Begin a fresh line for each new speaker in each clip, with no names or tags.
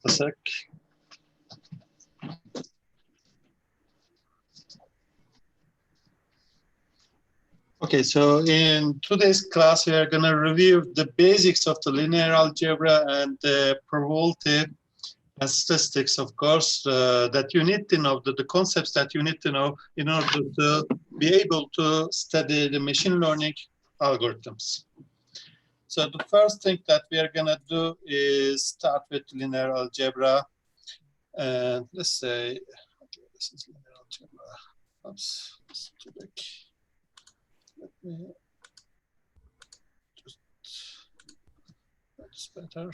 a sec. Okay, so in today's class, we are going to review the basics of the linear algebra and the probability and statistics, of course, that you need to know, the concepts that you need to know in order to be able to study the machine learning algorithms. So the first thing that we are going to do is start with linear algebra. And let's say, okay, this is linear algebra. Oops, it's too big. Let me just, that's better.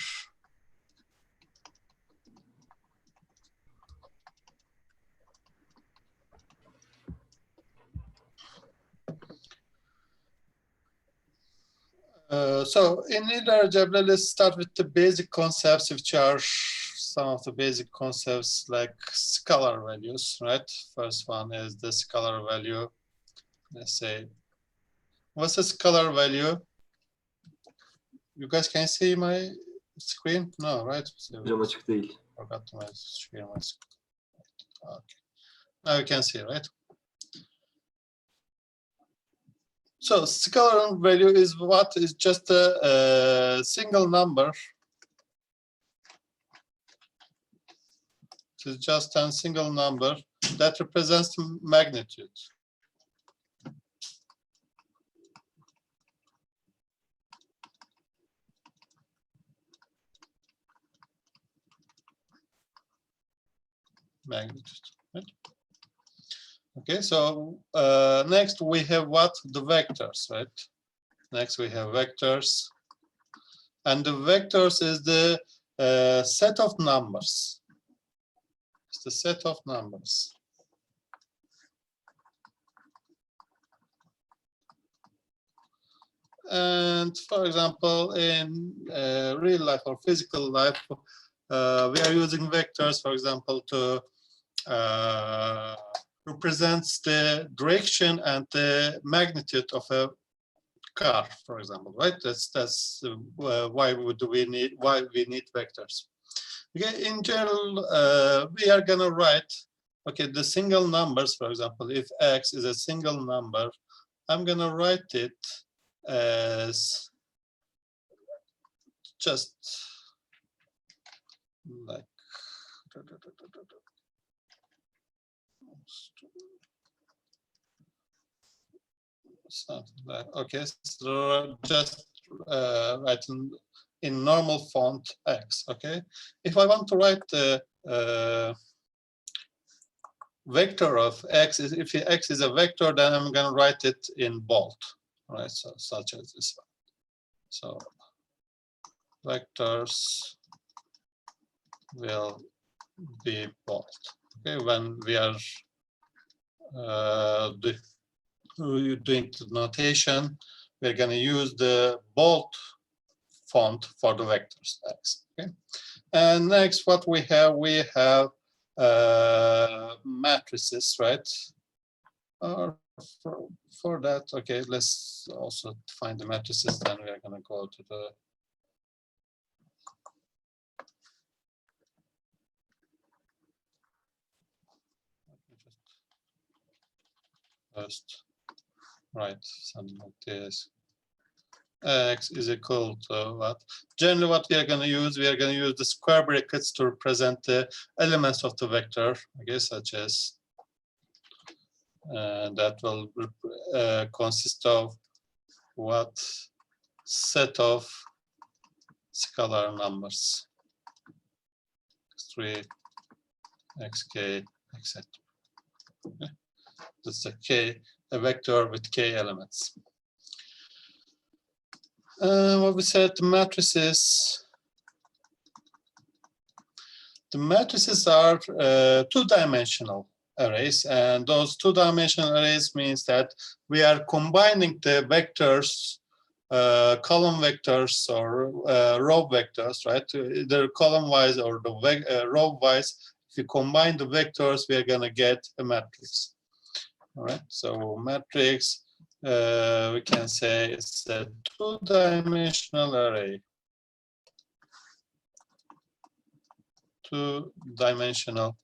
So in linear algebra, let's start with the basic concepts, which are some of the basic concepts like scalar values, right? First one is the scalar value. Let's say, what's a scalar value? You guys can see my screen? No, right?
Hocam açık değil.
Forgot to share my screen. Okay. Now you can see, right? So scalar value is what is just a single number. It's just a single number that represents the magnitude. Magnitude, right? Okay, so next we have what? The vectors, right? Next we have vectors. And the vectors is the set of numbers. It's the set of numbers. And for example, in real life or physical life, we are using vectors, for example, to represents the direction and the magnitude of a car, for example, right? That's why we need vectors. Okay, in general, we are gonna write, okay, the single numbers, for example, if x is a single number, I'm gonna write it as just like something like, okay, so just write in normal font X, okay? If I want to write the vector of X, if X is a vector, then I'm gonna write it in bold, right? So such as this one. So vectors will be bold, okay? When we are doing the notation, we're going to use the bold font for the vectors X. Okay, and next, what we have matrices, right? For that, okay, let's also find the matrices. Then we are going to go to the first. Right, something like this. X is equal to what? Generally, what we are going to use the square brackets to represent the elements of the vector, okay, such as that will consist of what? Set of scalar numbers, x3, xk, etc. Okay. That's a vector with k elements. What we said, the matrices are two-dimensional arrays, and those two-dimensional arrays means that we are combining the vectors, column vectors or row vectors, right? Either column-wise or the row-wise. If you combine the vectors, we are going to get a matrix. All right, so matrix, we can say it's a two-dimensional array. two-dimensional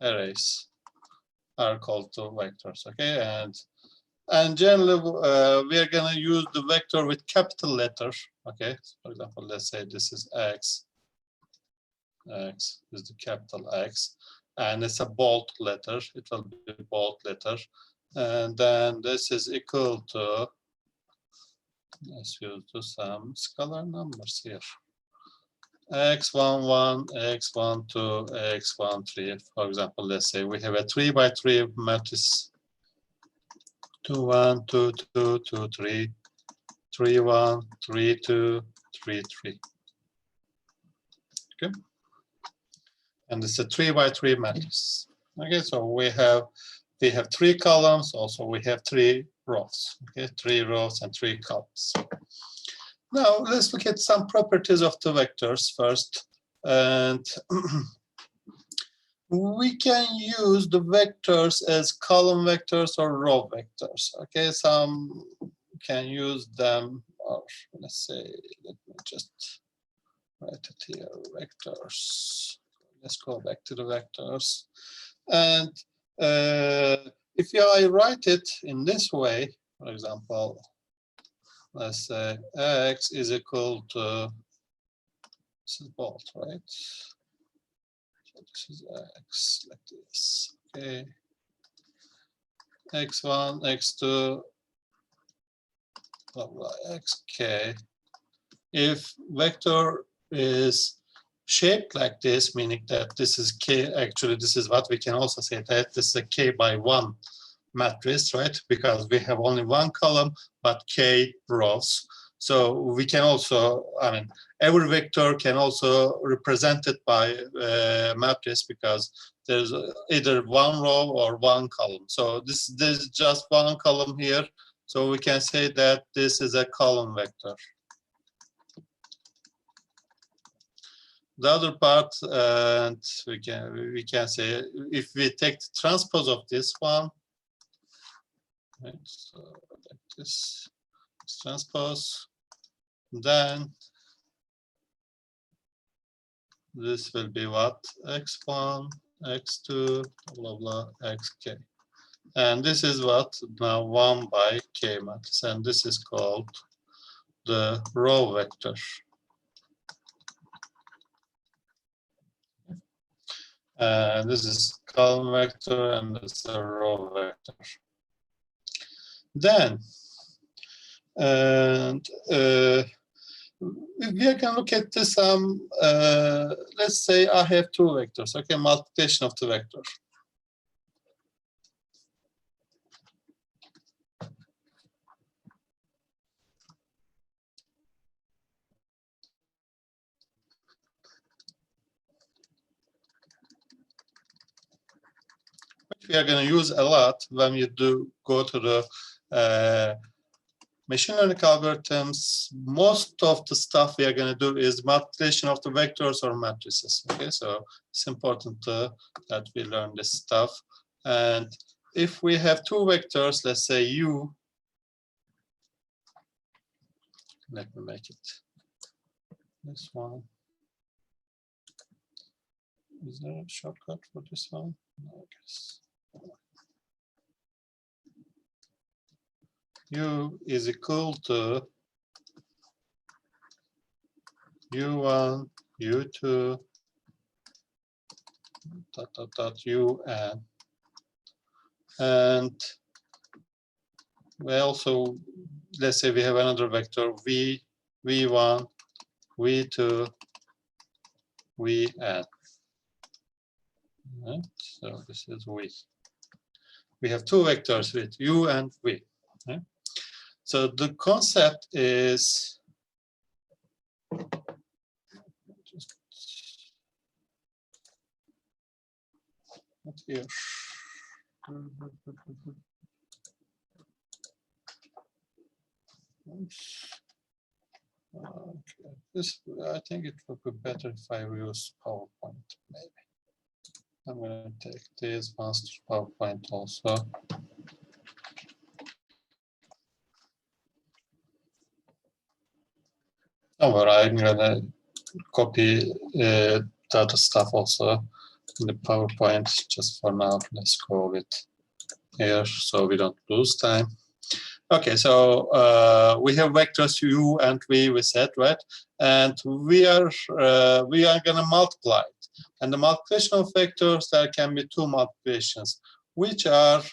arrays are called two vectors. Okay, and generally we are going to use the vector with capital letter. Okay, so for example, let's say this is x. X is the capital X, and it's a bold letter. It will be a bold letter, and then this is equal to, let's use some scalar numbers here. x11, x12, x13. For example, let's say we have a 3 by 3 matrix. 2 1 2 2 2 3 3 1 3 2 3 3. Okay, and it's a 3 by 3 matrix. Okay, so we have 3 columns. Also, we have 3 rows. Okay, 3 rows and 3 columns. Now let's look at some properties of the vectors first, and we can use the vectors as column vectors or row vectors. Okay, some can use them, or let's say, let me just write it here, vectors. Let's go back to the vectors. And if I write it in this way, for example, let's say x is equal to, this is bold, right? So this is x like this. Okay. x1, x2, blah, blah, xk. If vector is shaped like this, meaning that this is k, actually this is what we can also say, that this is a k by 1 matrix, right? Because we have only 1 column but k rows. So we can also, I mean, every vector can also represent it by matrix, because there's either 1 row or 1 column. So this is just 1 column here. So we can say that this is a column vector. The other part, and we can say, if we take the transpose of this one, right, so like this transpose, then this will be what? x1, x2, blah, blah, xk. And this is what? Now 1 by k matrix, and this is called the row vector. This is column vector, and this is a row vector. Then, and we can look at this. Let's say I have 2 vectors. Okay, multiplication of the vector. We are going to use a lot when you go to the machine learning algorithms. Most of the stuff we are going to do is multiplication of the vectors or matrices. Okay, so it's important that we learn this stuff. And if we have 2 vectors, let's say u, let me make it this one. Is there a shortcut for this one? No, I guess. U is equal to u1, u2, un. And we also, let's say we have another vector v, v1, v2, vn. Right? So this is v. We have 2 vectors with u and v. Right? So the concept is, just not here. Okay. This, I think it would be better if I use PowerPoint, maybe. I'm going to take this master PowerPoint also. don't worry, I'm gonna copy the other stuff also in the PowerPoint. Just for now, let's go with here so we don't lose time. Okay, so we have vectors u and v, we said, right? And we are gonna multiply it. And the multiplication of vectors, there can be two multiplications, which are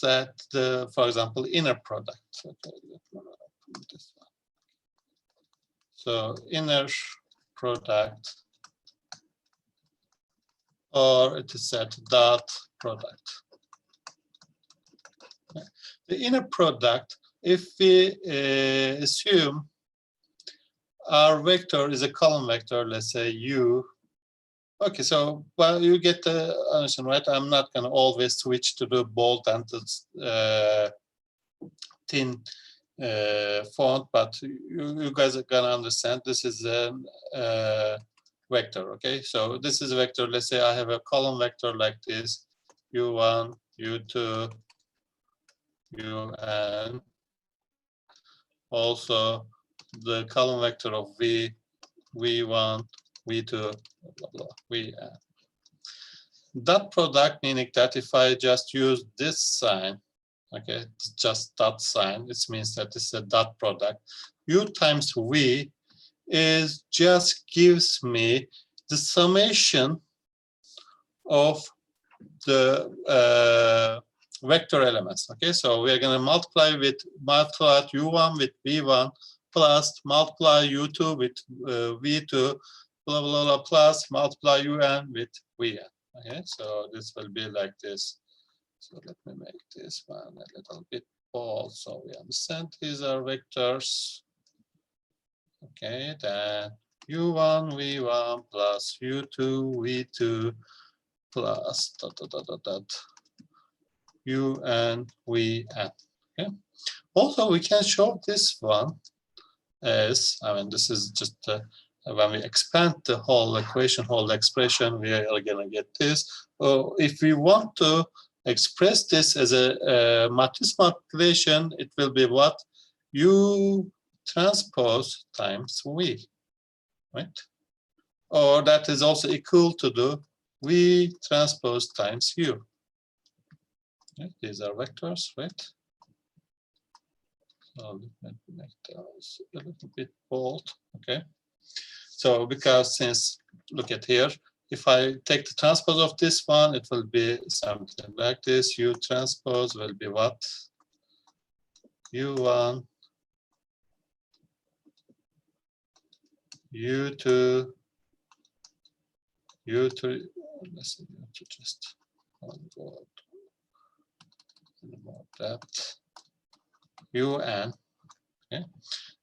that the, for example, inner product. Okay, this one. So inner product, or it is said dot product. The inner product, if we assume our vector is a column vector, let's say u. Okay, so well, you get the understand, right? I'm not going to always switch to the bold and the thin font, but you guys are going to understand this is a vector. Okay, so this is a vector. Let's say I have a column vector like this: u1, u2, un. Also, the column vector of v, v1, v2, blah, blah, vn. Dot product meaning that if I just use this sign, okay, just dot sign, it means that this is a dot product. U times v is just gives me the summation of the vector elements. Okay, so we are going to multiply u1 with v1 plus multiply u2 with v2 blah blah blah plus multiply un with vn. Okay, so this will be like this. So let me make this one a little bit bold so we understand these are vectors. Okay, then u1 v1 plus u2 v2 plus dot dot dot dot dot un vn. Okay. Also, we can show this one as, I mean, this is just when we expand the whole equation, whole expression, we are going to get this. If we want to express this as a matrix multiplication, it will be what? U transpose times v, right? Or that is also equal to the v transpose times u. Okay, these are vectors, right? So let me make those a little bit bold. Okay. So because since, look at here, if I take the transpose of this one, it will be something like this. U transpose will be what? U1, U2, U3. Let's see, just go more depth. Un. Okay.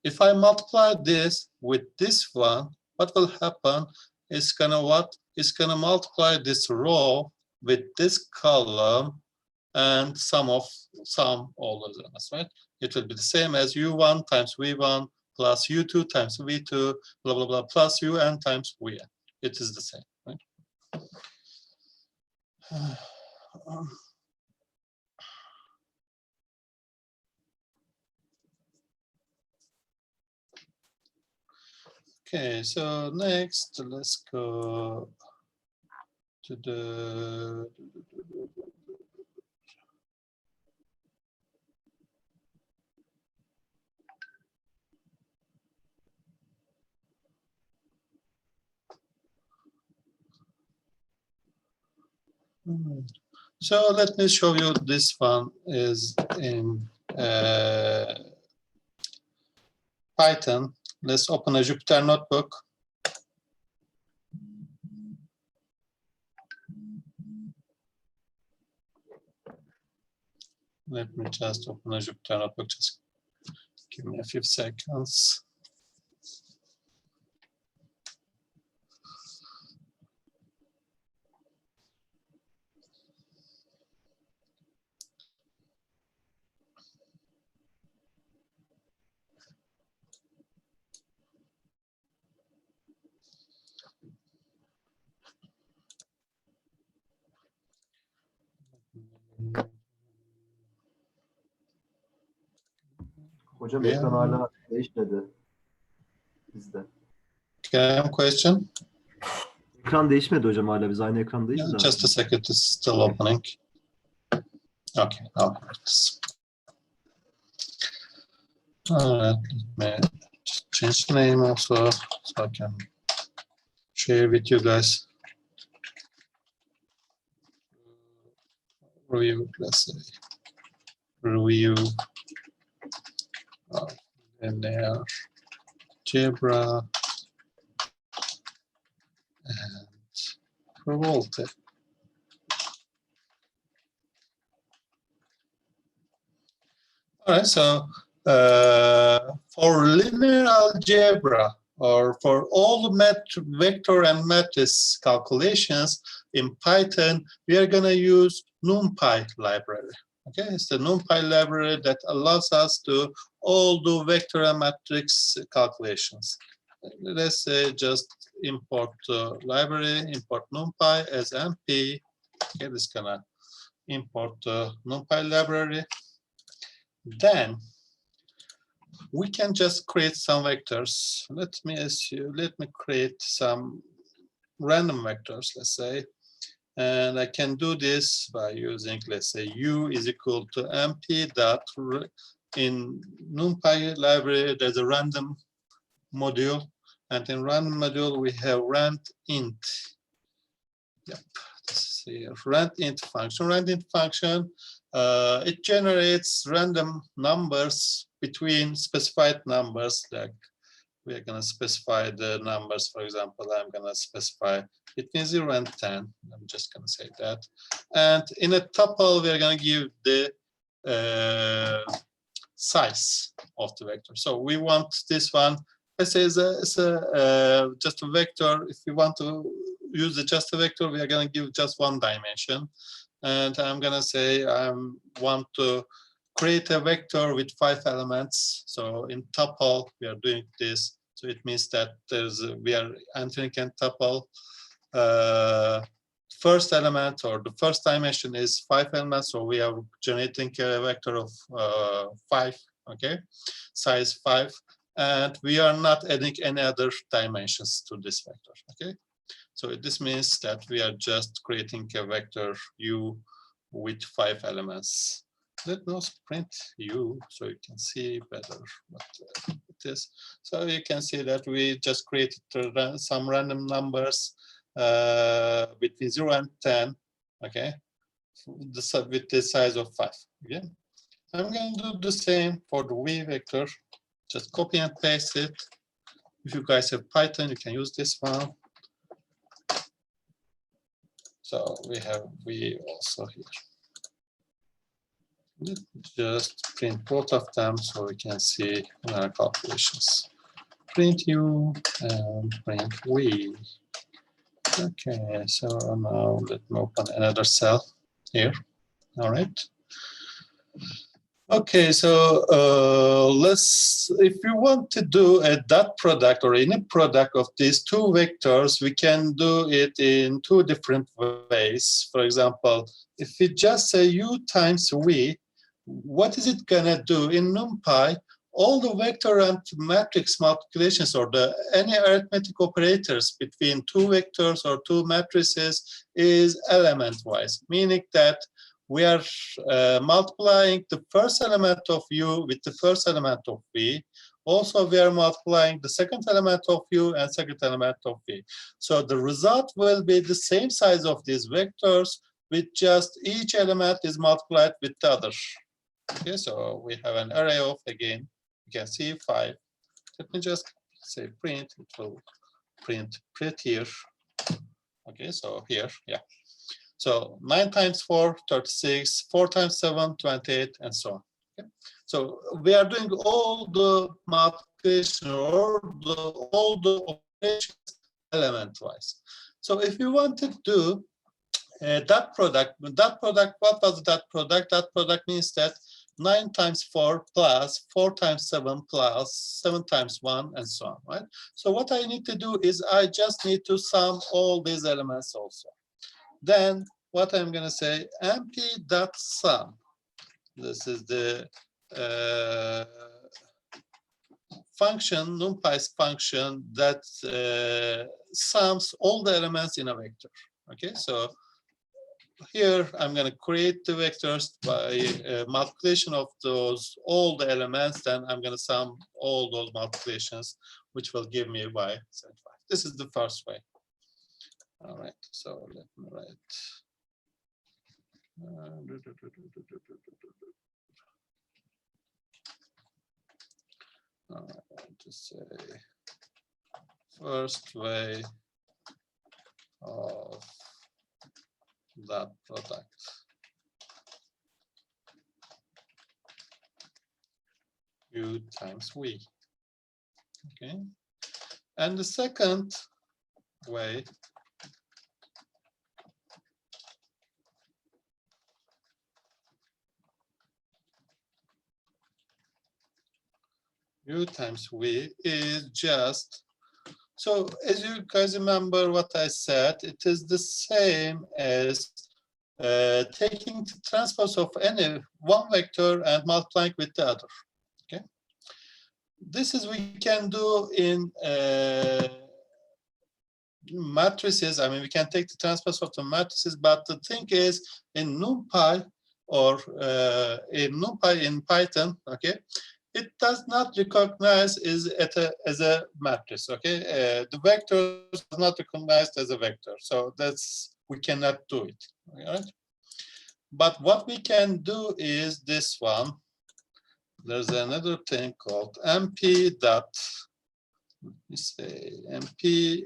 If I multiply this with this one, what will happen is gonna what? It's gonna multiply this row with this column and sum all of them, right? It will be the same as u1 times v1 plus u2 times v2 blah blah blah plus un times vn. It is the same, right? Okay, so next let's go to the so let me show you this one is in Python. Let's open a Jupyter notebook. Let me just open a Jupyter notebook. Just give me a few seconds.
Hocam ekran hala değişmedi bizde.
Can question?
Ekran değişmedi hocam, hala biz aynı ekrandayız da.
Just a second, it's still opening. Okay, now it's. All right, let me change the name also so I can share with you guys. Review, let's say, review of linear algebra and revolted. All right, so for linear algebra or for all vector and matrix calculations in Python, we are going to use NumPy library. Okay, it's the NumPy library that allows us to all do vector and matrix calculations. Let's say just import library, import NumPy as MP. Okay, this is gonna import NumPy library. Then we can just create some vectors. Let me create some random vectors, let's say. And I can do this by using, let's say, u is equal to mp dot in NumPy library. There's a random module, and in random module we have rand int. Yep, this is rand int function. Rand int function. It generates random numbers between specified numbers. Like we are going to specify the numbers. For example, I'm going to specify between 0 and 10. I'm just going to say that. And in a tuple, we are going to give the size of the vector. So we want this one. Let's say it's just a vector. If we want to use just a vector, we are going to give just one dimension. And I'm going to say I want to create a vector with 5 elements. So in tuple, we are doing this. So it means that we are entering a tuple. First element or the first dimension is 5 elements. So we are generating a vector of 5, okay, size 5. And we are not adding any other dimensions to this vector, okay? So this means that we are just creating a vector u with 5 elements. Let us print u so you can see better what it is. So you can see that we just created some random numbers between 0 and 10, okay, with the size of 5. Okay? I'm going to do the same for the v vector. Just copy and paste it. If you guys have Python, you can use this one. So we have v also here. Let's just print both of them so we can see our calculations. Print u and print v. Okay, so now let me open another cell here. All right. Okay, so if you want to do a dot product or any product of these 2 vectors, we can do it in 2 different ways. For example, if we just say u times v, what is it gonna do in NumPy? All the vector and matrix multiplications or any arithmetic operators between 2 vectors or 2 matrices is element-wise, meaning that we are multiplying the first element of u with the first element of v. Also, we are multiplying the second element of u and second element of v. So the result will be the same size of these vectors, with just each element is multiplied with the other. Okay, so we have an array of, again, you can see 5. Let me just say print, it will print here. Okay, so here, yeah. So 9 times 4, 36, 4 times 7, 28, and so on. Okay? So we are doing all the multiplication or all the operations element-wise. So if you want to do dot product, what was that product? That product means that 9 times 4 plus 4 times 7 plus 7 times 1, and so on, right? So what I need to do is I just need to sum all these elements also. Then what I'm going to say, mp.sum. This is the function, NumPy's function that sums all the elements in a vector. Okay, so here I'm going to create the vectors by multiplication of those all the elements. Then I'm going to sum all those multiplications, which will give me y75. This is the first way. All right, so let me write. All right, just say first way of that product. U times V. Okay, and the second way U times V is just, so as you guys remember what I said, it is the same as taking the transpose of any one vector and multiplying with the other. Okay, this is we can do in matrices. I mean, we can take the transpose of the matrices, but the thing is in NumPy or in NumPy in Python, okay, it does not recognize as a matrix. Okay, the vector is not recognized as a vector, so that's we cannot do it. All right, but what we can do is this one. There's another thing called MP dot. Let me say MP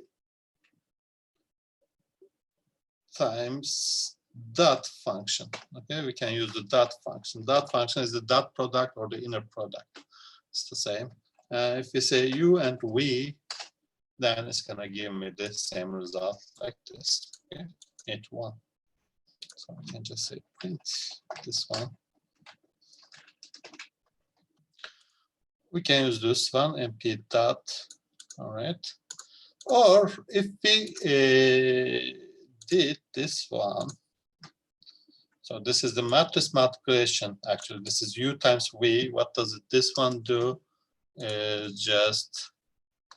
times dot function. Okay, we can use the dot function. Dot function is the dot product or the inner product. It's the same. If we say U and V, then it's gonna give me the same result like this. Okay, it one. So I can just say print this one. We can use this one, MP dot. All right. Or if we did this one, so this is the matrix multiplication. Actually, this is U times V. What does this one do? Just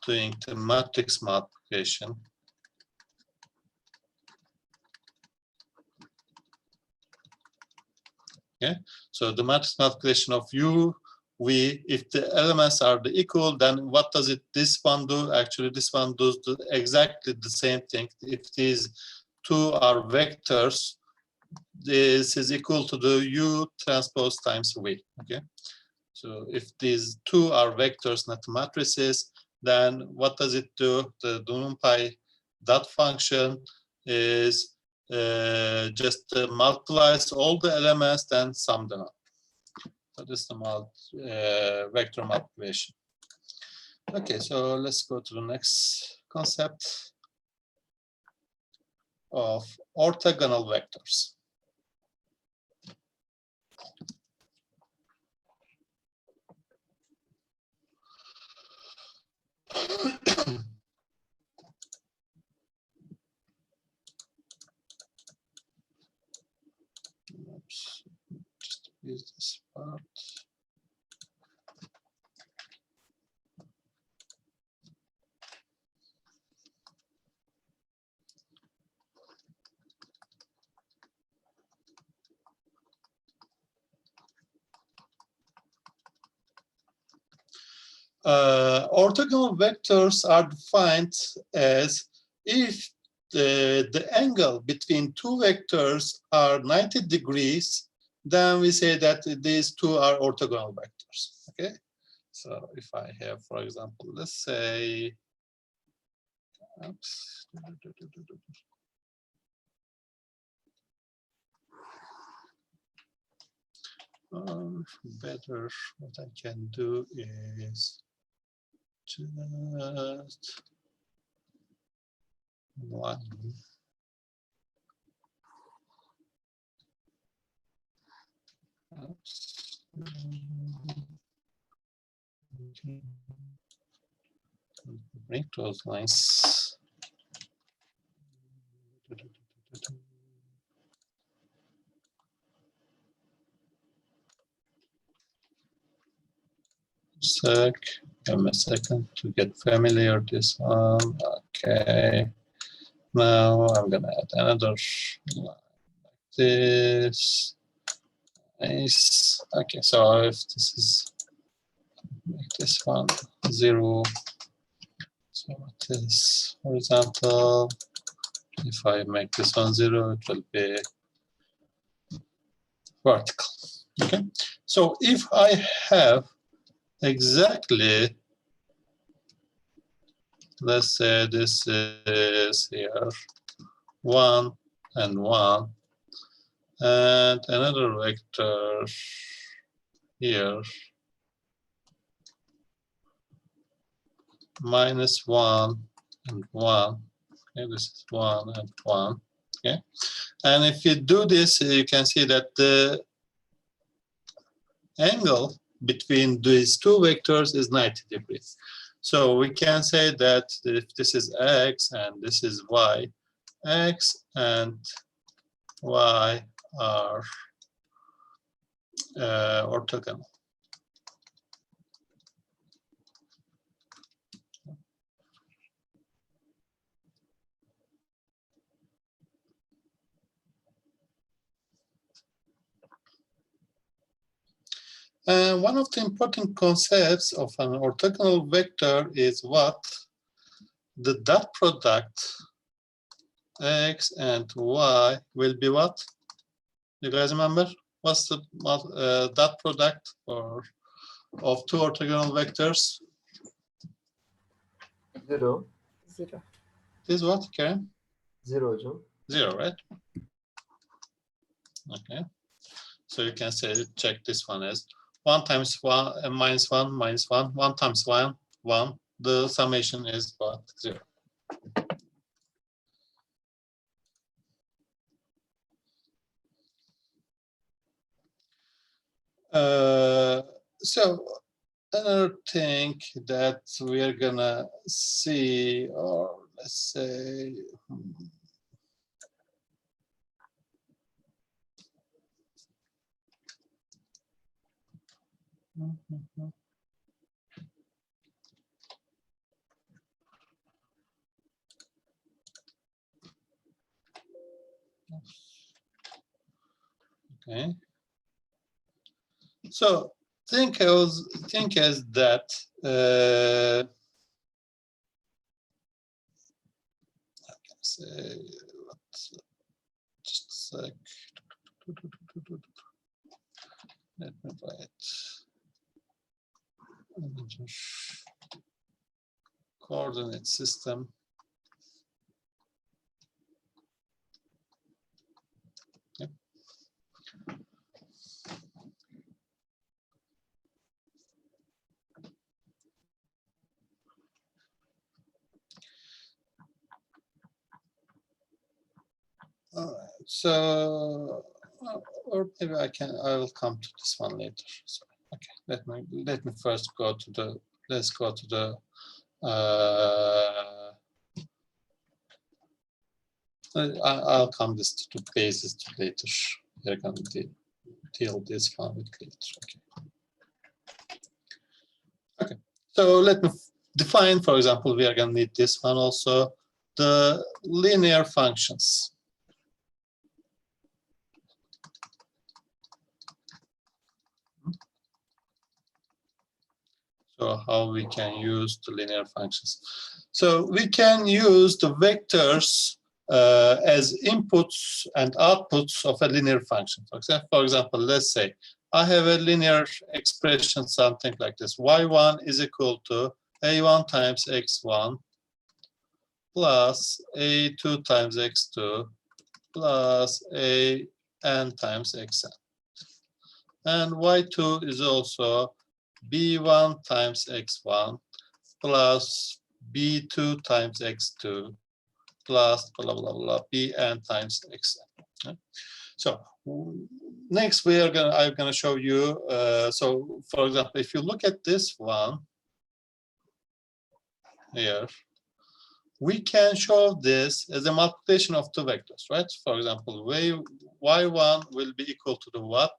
doing the matrix multiplication. Okay, so the matrix multiplication of U, V, if the elements are equal, then what does this one do? Actually, this one does exactly the same thing. If these two are vectors, this is equal to the U transpose times V. Okay, so if these two are vectors, not matrices, then what does it do? The NumPy dot function is just multiplies all the elements, then sum them up. So this is the vector multiplication. Okay, so let's go to the next concept of orthogonal vectors. Oops. Just use this part. Orthogonal vectors are defined as if the angle between two vectors are 90 degrees, then we say that these two are orthogonal vectors. Okay, so if I have, for example, let's say, oops. Better, what I can do is just one. Oops. Bring those lines. Sec Give me a second to get familiar with this one. Okay. Now I'm gonna add another line like this. Nice. Okay, so if this is make this one 0, so it is horizontal. If I make this one 0, it will be vertical. Okay, so if I have exactly, let's say this is here 1 and 1, and another vector here -1 and 1. Okay, this is 1 and 1. Okay, and if you do this, you can see that the angle between these two vectors is 90 degrees. So we can say that if this is x and this is y, x and y are orthogonal. One of the important concepts of an orthogonal vector is what? The dot product x and y will be what? You guys remember? What's the dot product of two orthogonal vectors?
0.
0.
This is what, Karen?
0 hocam.
0, right? Okay. So you can say, check this one as 1 times 1 minus 1 minus 1, 1 times 1, 1. The summation is what? 0. So another thing that we are gonna see, or let's say, okay. So think as that I can say just a sec. Let me write coordinate system. Yep. All right, so or maybe I will come to this one later. So, okay, let me first go to the, let's go to the I'll come this to basis to later. We're going to deal this one with later. Okay. Okay. So let me define, for example, we are going to need this one also, the linear functions. So how we can use the linear functions. So we can use the vectors as inputs and outputs of a linear function. For example, let's say I have a linear expression, something like this. y1 is equal to a1 times x1 plus a2 times x2 plus an times xn. And y2 is also b1 times x1 plus b2 times x2 plus blah blah blah bn times xn. Okay. So next I'm gonna show you. So for example, if you look at this one here, we can show this as a multiplication of two vectors, right? For example, y1 will be equal to the what?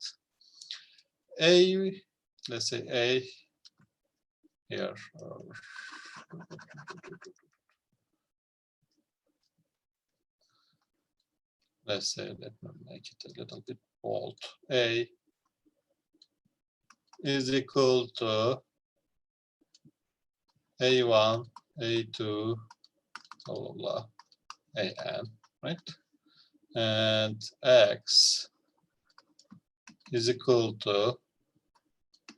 Let's say here. Let's say, let me make it a little bit bold. A is equal to A1, A2, blah, blah, blah, AN, right? And X is equal to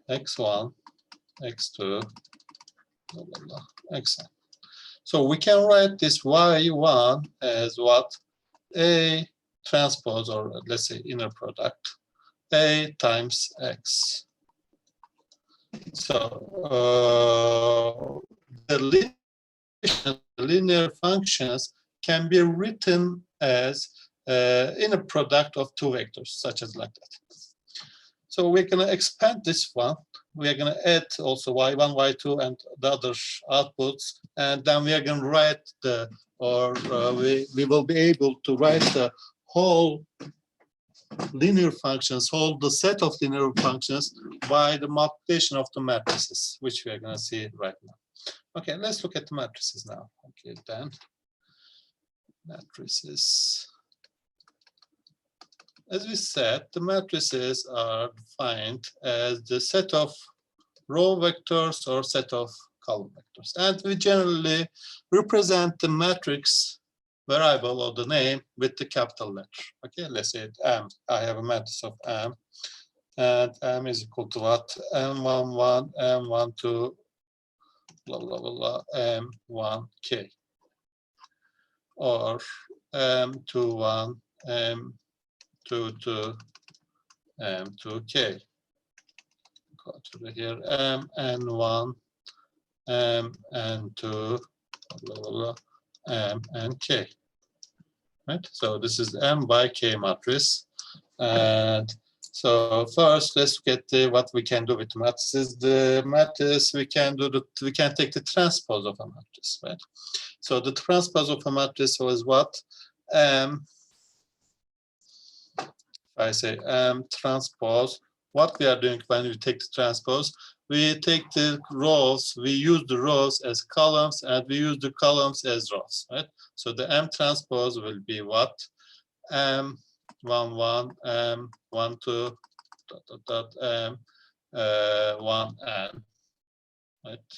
X1, X2, blah, blah, blah, Xn. So we can write this Y1 as what? A transpose, or let's say inner product, A times X. So the linear functions can be written as inner product of two vectors, such as like that. So we're going to expand this one. We're going to add also y1, y2, and the other outputs, and then we are going to write the, or we will be able to write the whole linear functions, the set of linear functions by the multiplication of the matrices, which we are going to see right now. Okay, let's look at the matrices now. Okay, then matrices. As we said, the matrices are defined as the set of row vectors or set of column vectors, and we generally represent the matrix variable or the name with the capital letter. Okay, let's say M. I have a matrix of M, and M is equal to what? M11, M12, blah blah blah, M1K, or M21, M22, M2K. Go to here, MN1, MN2, blah blah blah, M and K. Right? So this is M by K matrix. And so first, let's get what we can do with the matrices. The matrix we can take the transpose of a matrix, right? So the transpose of a matrix was what? I say transpose. What we are doing when we take the transpose, we take the rows, we use the rows as columns, and we use the columns as rows, right? So the M transpose will be what? M11, M12, M1N, right?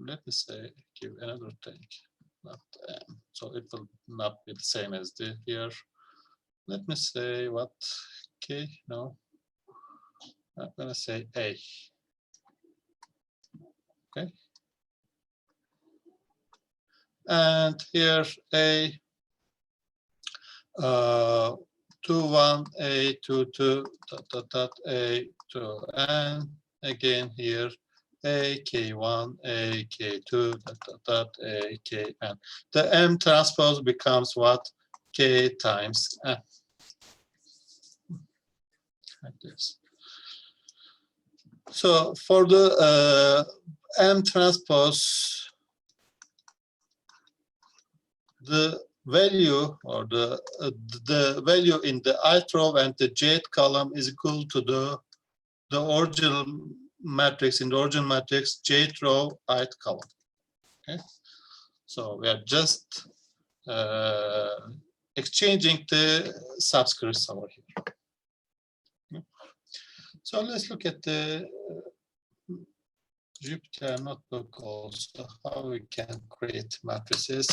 Let me say, give another thing, not M. So it will not be the same as the here. Let me say what? K? No. I'm going to say A. Okay. And here A, 21, A22, A2, and again here A, K1, A, K2, A, Kn. The M transpose becomes what? K times M. Like this. So for the M transpose, the value or the value in the ith row and the jth column is equal to the original matrix. In the original matrix, jth row, ith column. Okay, so we are just exchanging the subscripts over here. Okay. So let's look at the Jupyter notebook also, how we can create matrices.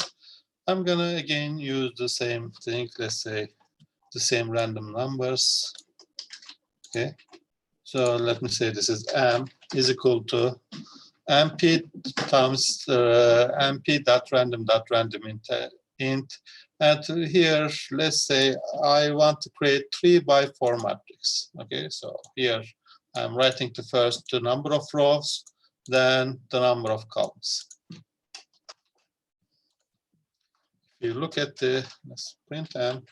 I'm gonna again use the same thing, let's say the same random numbers. Okay, so let me say this is M is equal to MP times MP.random int, and here let's say I want to create 3 by 4 matrix. Okay, so here I'm writing the number of rows, then the number of columns. If you look at the print M,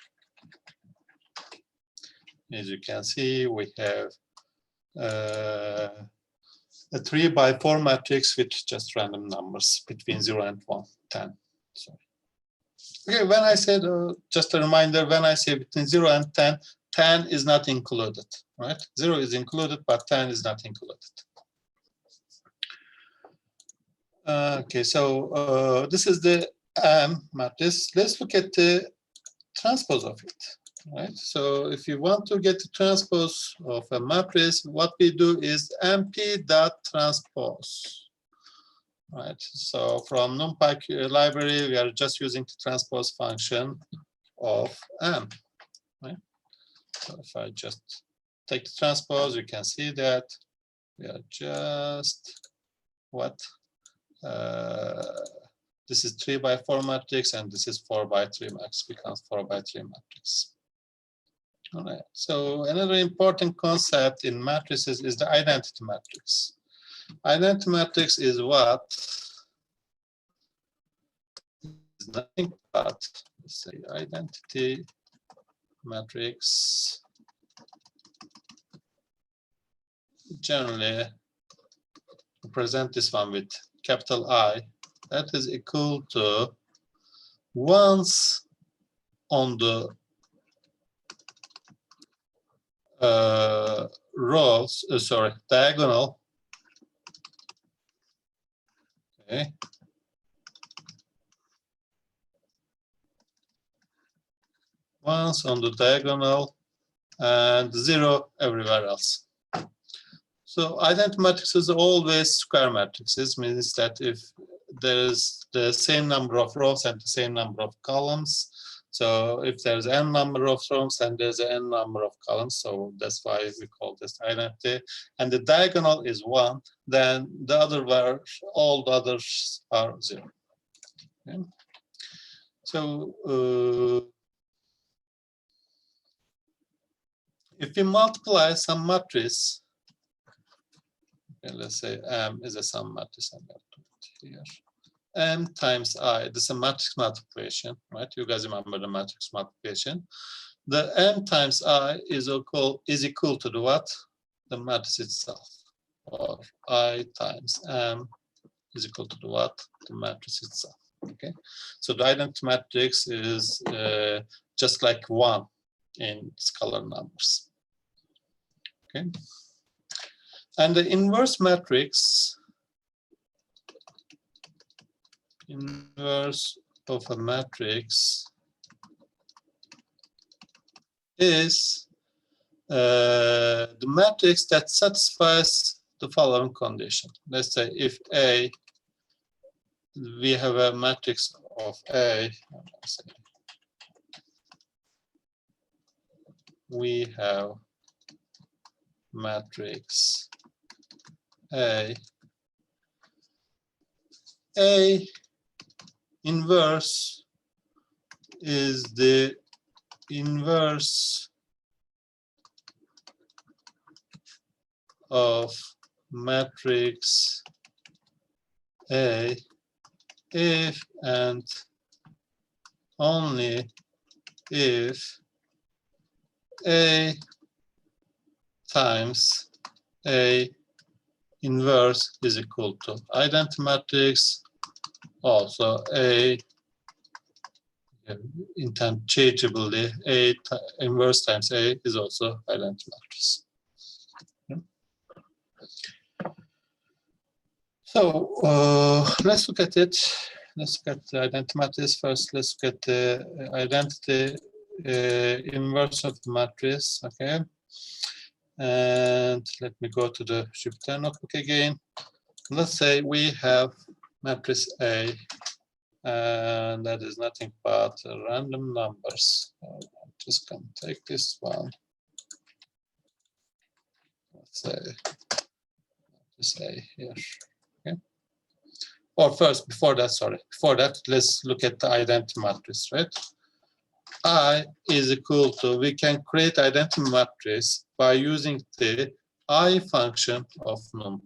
as you can see, we have a 3 by 4 matrix with just random numbers between 0 and 1, 10. Sorry. Okay, when I said, just a reminder, when I say between 0 and 10, 10 is not included, right? 0 is included, but 10 is not included. Okay, so this is the matrix. Let's look at the transpose of it, right? So if you want to get the transpose of a matrix, what we do is mp dot transpose, right? So from NumPy library, we are just using the transpose function of m, right? So if I just take the transpose, you can see that we are just what? This is 3x4 matrix, and this is 4x3 matrix. Becomes 4x3 matrix. All right. So another important concept in matrices is the identity matrix. Identity matrix is what? Is nothing but, let's say, identity matrix. Generally, represent this one with capital I. That is equal to once on the rows, diagonal. Okay. Once on the diagonal and 0 everywhere else. So identity matrices are always square matrices, means that if there is the same number of rows and the same number of columns, so if there's n number of rows and there's n number of columns, so that's why we call this identity. And the diagonal is 1, then the other were, all the others are 0. Okay. So if we multiply some matrix, okay, let's say M is a sum matrix, I'm going to put it here. M times I, this is a matrix multiplication, right? You guys remember the matrix multiplication. The M times I is equal to the what? The matrix itself. Or I times M is equal to the what? The matrix itself. Okay. So the identity matrix is just like 1 in scalar numbers. Okay. And the inverse matrix, inverse of a matrix is the matrix that satisfies the following condition. Let's say if A, we have a matrix of A, we have matrix A inverse is the inverse of matrix A if and only if A times A inverse is equal to identity matrix, also A interchangeably A inverse times A is also identity matrix. So let's look at it. Let's look at the identity matrix first. Let's look at the identity inverse of the matrix. Okay. And let me go to the Jupyter notebook again. Let's say we have matrix A, and that is nothing but random numbers. I'm just going to take this one. Let's say matrix A here. Okay. Or first, before that, let's look at the identity matrix, right? I is equal to, we can create identity matrix by using the I function of NumPy,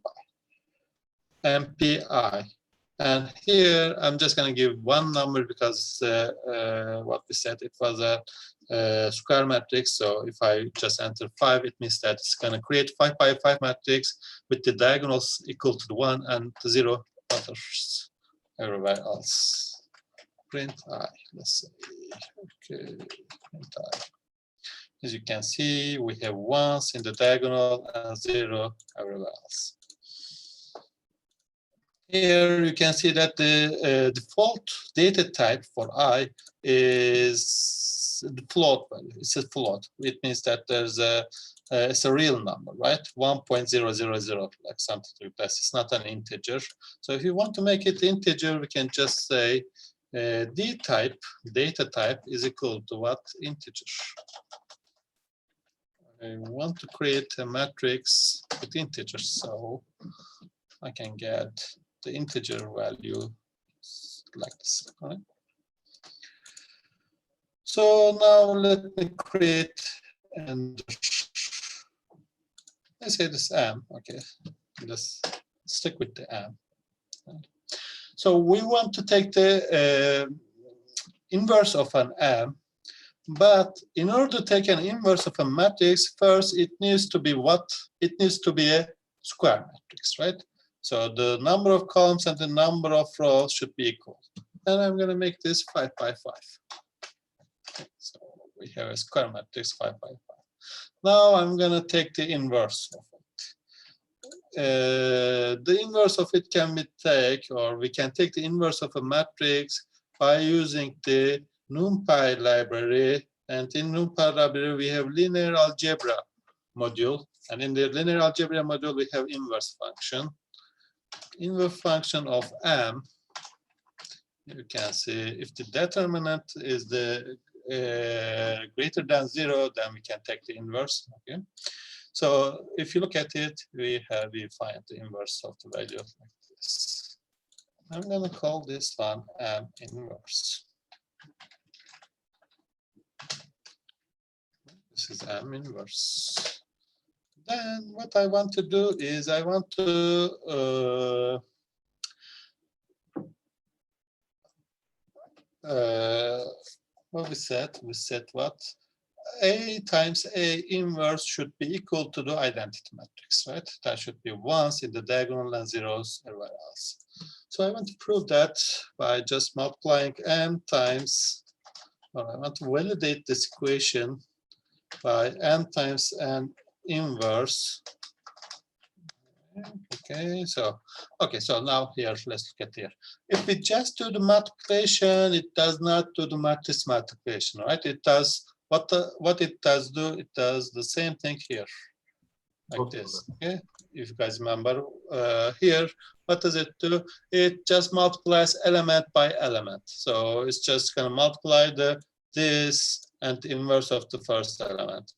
MPI. And here I'm just going to give one number because what we said, it was a square matrix. So if I just enter 5, it means that it's going to create 5 by 5 matrix with the diagonals equal to the 1 and the 0 others everywhere else. Print I, let's say, okay, print I. As you can see, we have 1s in the diagonal and 0 everywhere else. Here you can see that the default data type for I is the float value. It's a float. It means that there's it's a real number, right? 1.000, like something like that. It's not an integer. So if you want to make it integer, we can just say D type, data type is equal to what? Integer. I want to create a matrix with integers, so I can get the integer value like this. Right? So now let me create and let's say this M. Okay, let's stick with the M. So we want to take the inverse of an M, but in order to take an inverse of a matrix, first it needs to be what? It needs to be a square matrix, right? So the number of columns and the number of rows should be equal. And I'm going to make this 5 by 5. Okay, so we have a square matrix 5 by 5. Now I'm going to take the inverse of it. The inverse of it can be we can take the inverse of a matrix by using the NumPy library. And in NumPy library, we have linear algebra module. And in the linear algebra module, we have inverse function. Inverse function of M, you can see if the determinant is the greater than 0, then we can take the inverse. Okay. So if you look at it, we find the inverse of the value like this. I'm going to call this one M inverse. This is M inverse. Then what I want to do is I want to what we said what? A times A inverse should be equal to the identity matrix, right? That should be ones in the diagonal and zeros everywhere else. So I want to prove that by just multiplying M times, or I want to validate this equation by M times N inverse. Okay, so now here, let's look at here. If we just do the multiplication, it does not do the matrix multiplication, right? It does what it does do, it does the same thing here, like this. Okay, if you guys remember here, what does it do? It just multiplies element by element. So it's just gonna multiply this and the inverse of the first element,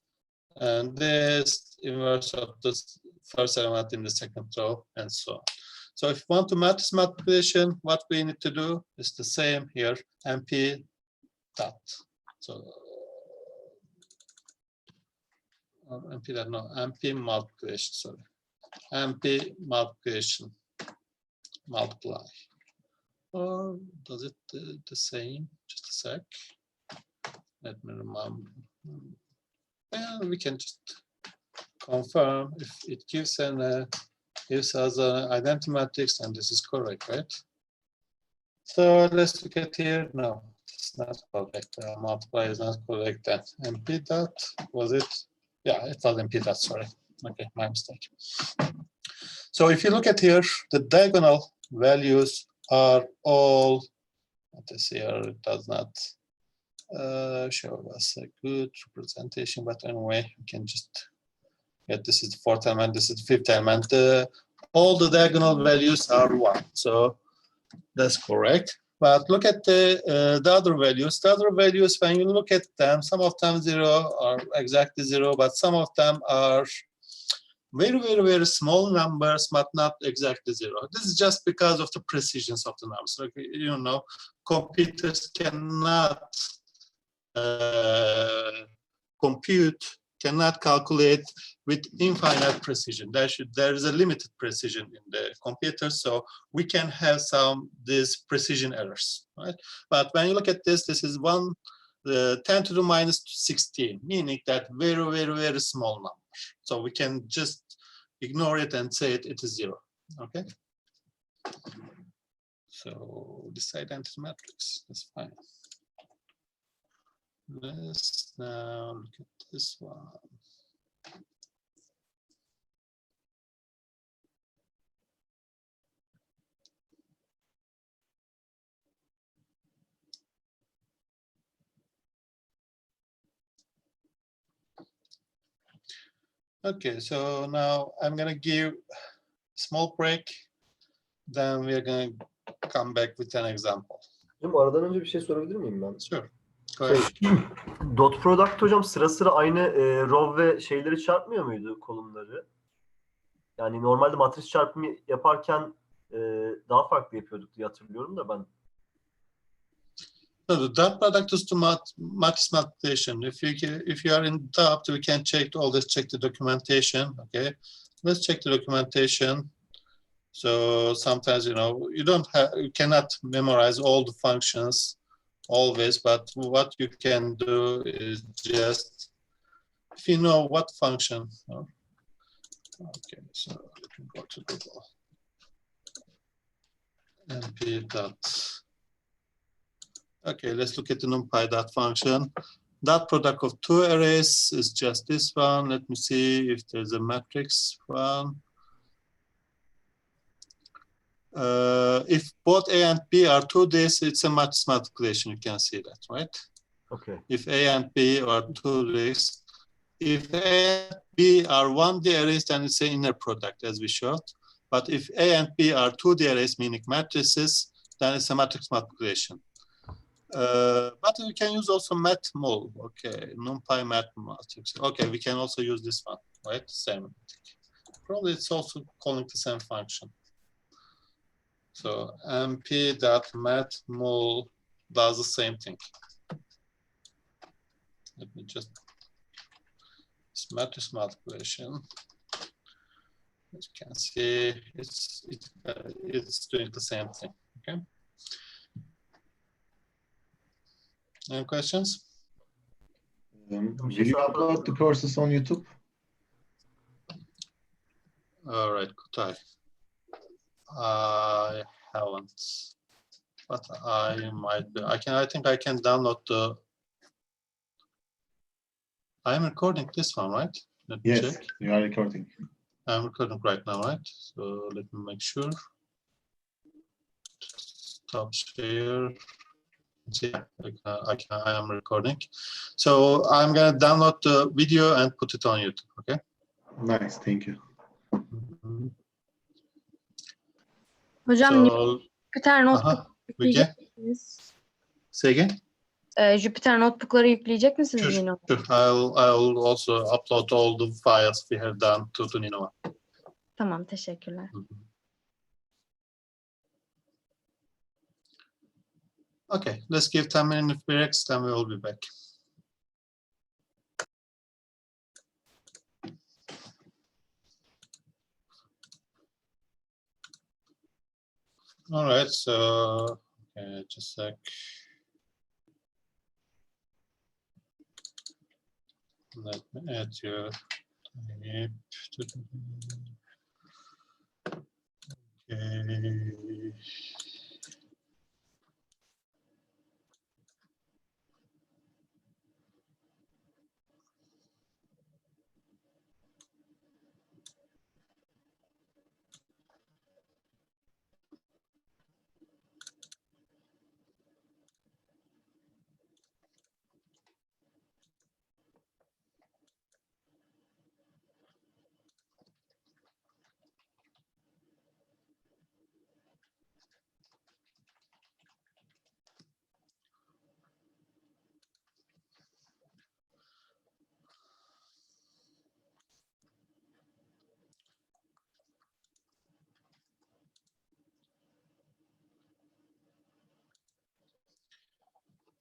and this inverse of the first element in the second row, and so on. So if you want to matrix multiplication, what we need to do is the same here, MP dot. So MP dot, no, MP multiplication, sorry. MP multiplication, multiply. Or does it the same? Just a sec. Let me remember. And we can just confirm if it gives us an identity matrix, and this is correct, right? So let's look at here. No, it's not correct. Multiply is not correct. That MP dot, was it? Yeah, it was MP dot, sorry. Okay, my mistake. So if you look at here, the diagonal values are all, this here, it does not show us a good representation, but anyway, we can just get this is the fourth element, this is the fifth element. All the diagonal values are 1, so that's correct. But look at the other values. The other values, when you look at them, some of them 0 or exactly 0, but some of them are very, very, very small numbers, but not exactly 0. This is just because of the precisions of the numbers. Like, you know, computers cannot cannot calculate with infinite precision. There is a limited precision in the computer, so we can have these precision errors, right? But when you look at this, this is 10 to the minus 16, meaning that very, very, very small number. So we can just ignore it and say it is 0, okay? So this identity matrix is fine. Let's now look at this one. Okay, so now I'm gonna give small break. Then we're gonna come back with an example.
Hocam aradan önce bir şey sorabilir miyim ben?
Sure. Go ahead.
Dot product hocam sıra sıra aynı row ve şeyleri çarpmıyor muydu, kolumları? Yani normalde matris çarpımı yaparken daha farklı yapıyorduk diye hatırlıyorum da ben.
No, the dot product is to matrix multiplication. If you are in doubt, we can always check the documentation. Okay, let's check the documentation. So sometimes you cannot memorize all the functions always, but what you can do is just if you know what function. Okay, so you can go to Google. np dot. Okay, let's look at the numpy dot function. Dot product of two arrays is just this one. Let me see if there's a matrix one. If both A and B are 2Ds, it's a matrix multiplication. You can see that, right?
Okay.
If A and B are 2Ds, if A and B are 1D arrays, then it's an inner product, as we showed. But if A and B are 2D arrays, meaning matrices, then it's a matrix multiplication. But we can use also matmul. Okay, numpy matrix. Okay, we can also use this one, right? Same. Probably it's also calling the same function. So np.matmul does the same thing. Let me just, it's matrix multiplication. As you can see, it's doing the same thing. Okay. Any questions?
Will you upload the courses on YouTube?
All right, Kutay. I haven't, but I might be. I think I can download the. I'm recording this one, right? Let me
Yes,
check.
you are recording.
I'm recording right now, right? So let me make sure. Stop share. Yeah, I am recording. So I'm gonna download the video and put it on YouTube. Okay.
Nice, thank you.
Hocam
So,
Jupyter Notebook yükleyecek
okay.
misiniz?
Say again.
Jupyter Notebook'ları yükleyecek misiniz
Sure,
Nino?
sure. I'll also upload all the files we have done to Ninova.
Tamam, teşekkürler.
Okay, let's give 10 minutes breaks, then we will be back. All right, so okay, just a sec. Let me add your type. Okay.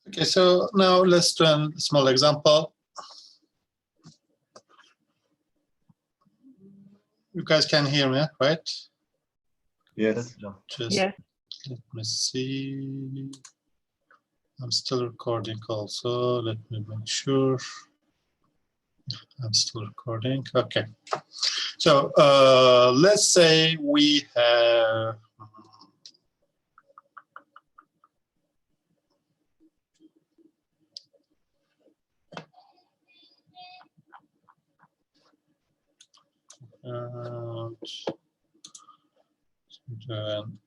Okay, so now let's do a small example. You guys can hear me, right?
Yes.
Just
Yes.
let me see. I'm still recording also. Let me make sure. I'm still recording. Okay. So let's say we have then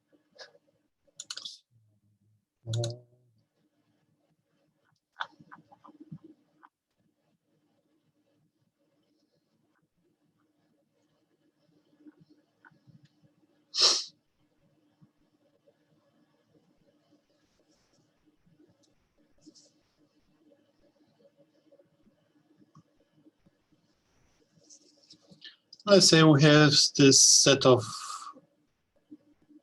let's say we have this set of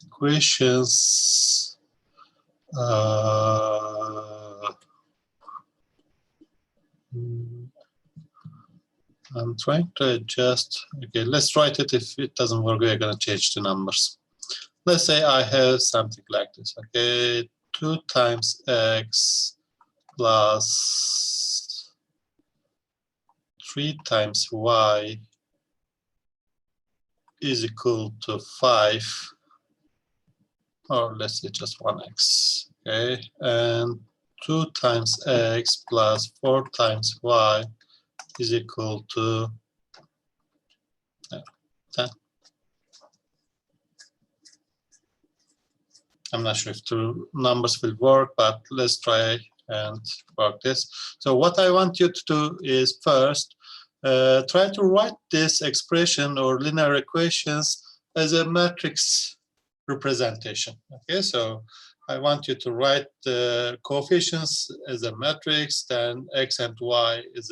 equations. I'm trying to adjust. Okay, let's write it. If it doesn't work, we're going to change the numbers. Let's say I have something like this. Okay, 2 times x plus 3 times y is equal to 5, or let's say just 1x. Okay, and 2 times x plus 4 times y is equal to 10. I'm not sure if two numbers will work, but let's try and work this. So what I want you to do is first try to write this expression or linear equations as a matrix representation. Okay, so I want you to write the coefficients as a matrix, then x and y is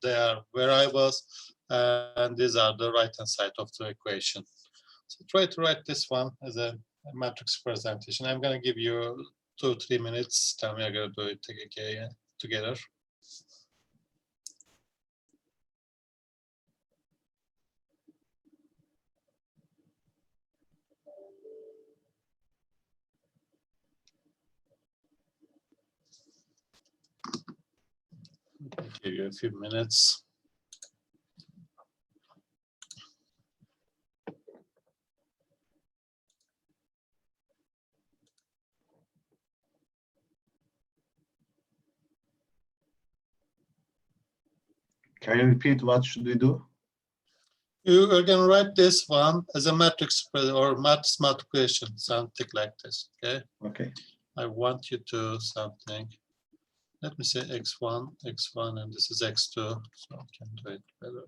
they are variables, and these are the right hand side of the equation. So try to write this one as a matrix presentation. I'm going to give you 2-3 minutes. Then we are going to do it again together. I'll give you a few minutes.
Can you repeat what should we do?
You are going to write this one as a matrix or matrix multiplication, something like this. Okay.
Okay.
I want you to something. Let me say x1, and this is x2, so I can do it better.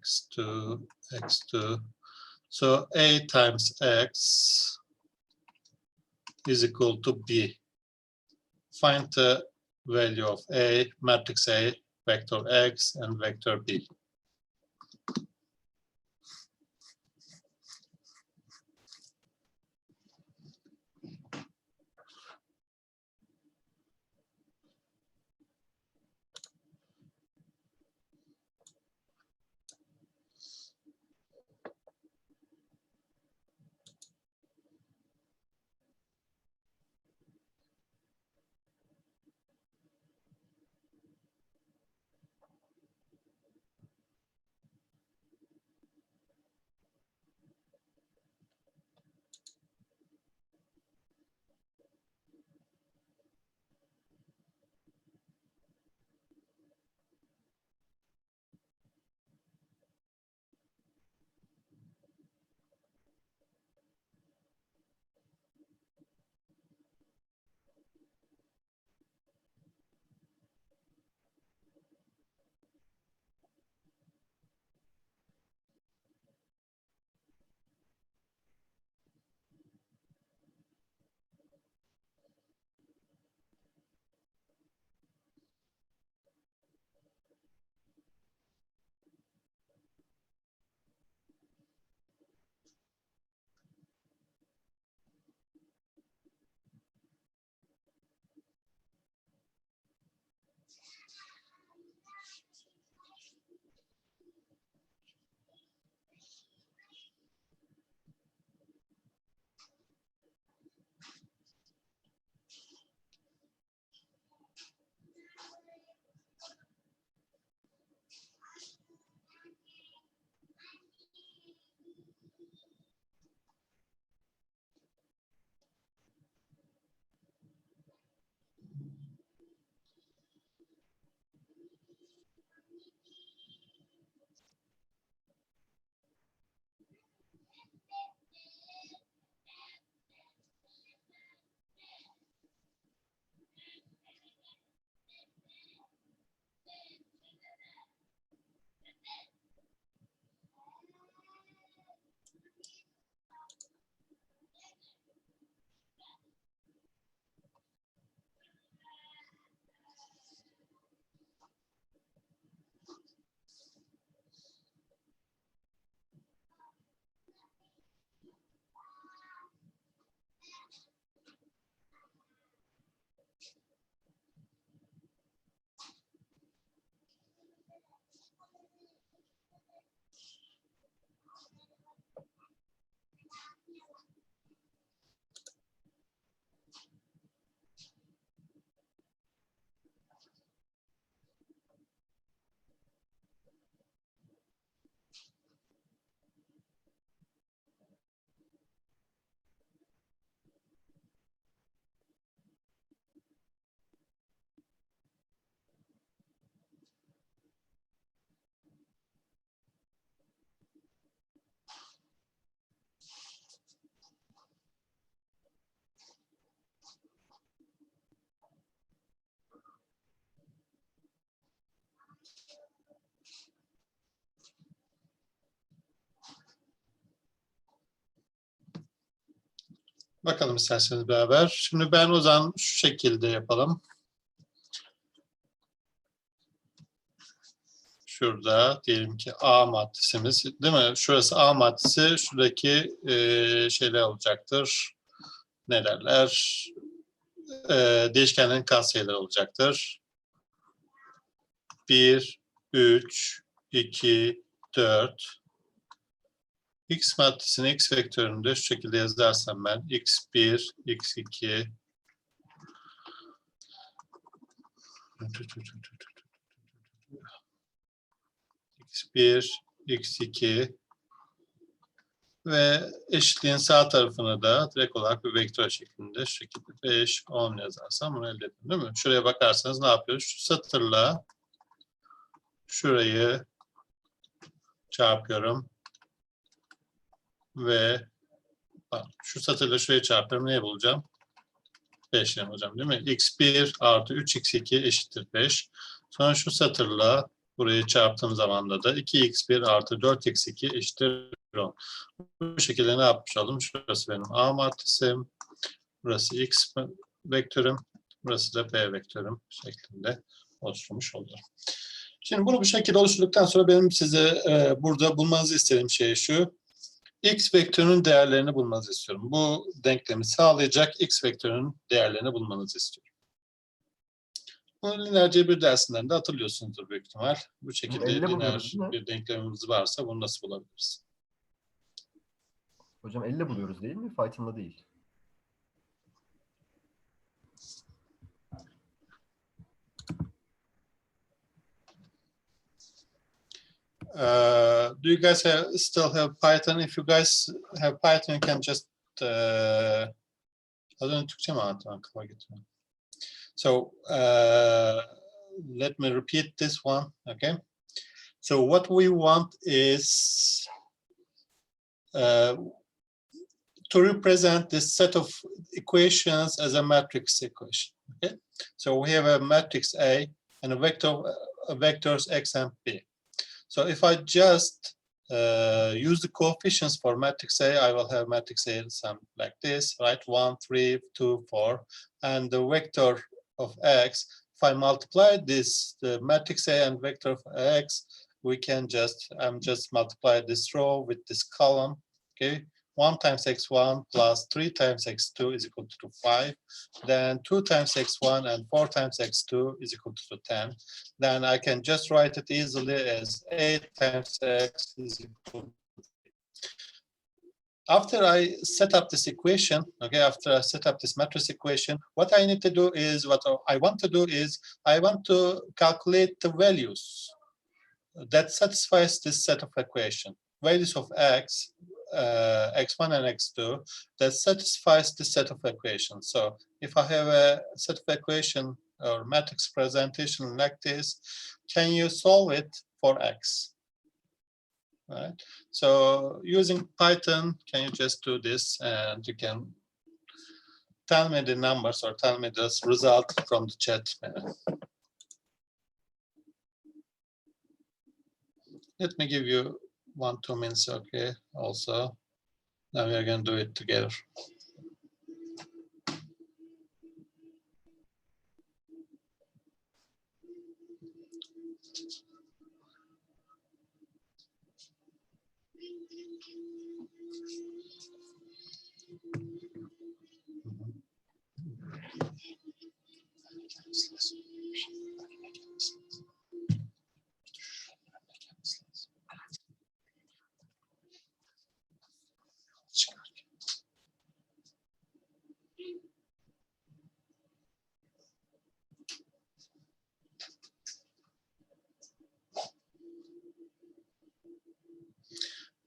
x2, x2. So a times x is equal to b. Find the value of a, matrix A, vector x, and vector b. Bakalım isterseniz beraber. Şimdi ben o zaman şu şekilde yapalım. Şurada diyelim ki A maddesimiz, değil mi? Şurası A maddesi, şuradaki şeyler olacaktır. Ne derler? Değişkenlerin katsayıları olacaktır. 1, 3, 2, 4. X maddesini X vektöründe şu şekilde yazarsam ben X1, X2, X1, X2 ve eşitliğin sağ tarafını da direkt olarak bir vektör şeklinde şu şekilde 5, 10 yazarsam bunu elde ettim, değil mi? Şuraya bakarsanız ne yapıyoruz? Şu satırla şurayı çarpıyorum ve şu satırla şurayı çarpıyorum. Neyi bulacağım? 5 hocam, değil mi? X1 artı 3x2 eşittir 5. Sonra şu satırla burayı çarptığım zaman da 2x1 artı 4x2 eşittir 10. Bu şekilde ne yapmış oldum? Şurası benim A maddesim. Burası x vektörüm. Burası da B vektörüm şeklinde oluşturmuş oluyorum. Şimdi bunu bu şekilde oluşturduktan sonra benim size burada bulmanızı istediğim şey şu. X vektörünün değerlerini bulmanızı istiyorum. Bu denklemi sağlayacak X vektörünün değerlerini bulmanızı istiyorum. Bunu lineer cebir dersinden de hatırlıyorsunuzdur büyük ihtimal. Bu şekilde
50
lineer
buluyoruz, değil mi?
bir denklemimiz varsa bunu nasıl bulabiliriz?
Hocam 50 buluyoruz değil mi? Python'da değil.
Do you guys still have Python? If you guys have Python, you can just az önce Türkçe mi anlattım? Aklıma getirdim. So let me repeat this one, okay? So what we want is to represent this set of equations as a matrix equation, okay? So we have a matrix A and a vectors X and B. So if I just use the coefficients for matrix A, I will have matrix A something like this, right? 1, 3, 2, 4. And the vector of X, if I multiply this, the matrix A and vector of X, we can just, multiply this row with this column, okay? 1 times x1 plus 3 times x2 is equal to 5. Then 2 times x1 and 4 times x2 is equal to 10. Then I can just write it easily as 8 times x is equal to 3. After I set up this equation, okay, after I set up this matrix equation, what I need to do is, I want to calculate the values that satisfies this set of equation. Values of x, x1 and x2 that satisfies this set of equations. So if I have a set of equation or matrix presentation like this, can you solve it for x? Right. So using Python, can you just do this and you can tell me the numbers or tell me this result from the chat. Let me give you 1-2 minutes, okay, also. Now we are going to do it together.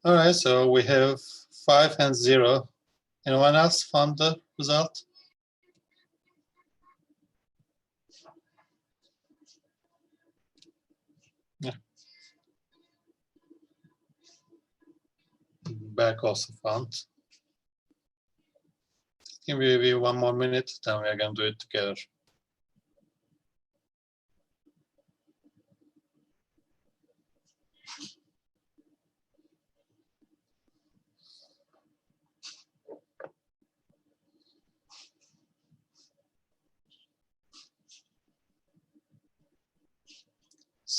All right, so we have 5 and 0. Anyone else found the result? Yeah. Back also found. Give me 1 more minute, then we are going to do it together.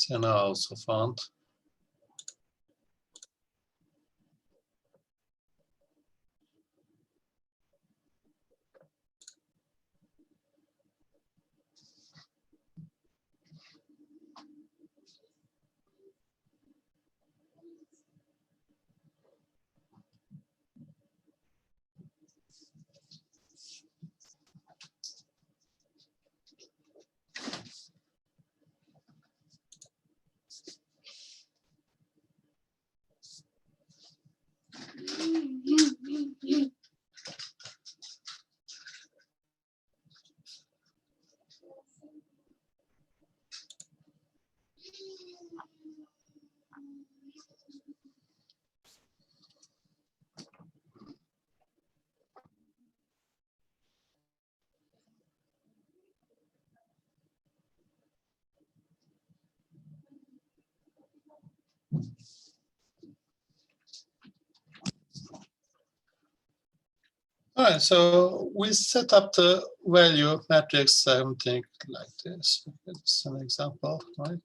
Sena also found. All right, so we set up the value matrix, something like this. It's an example, right?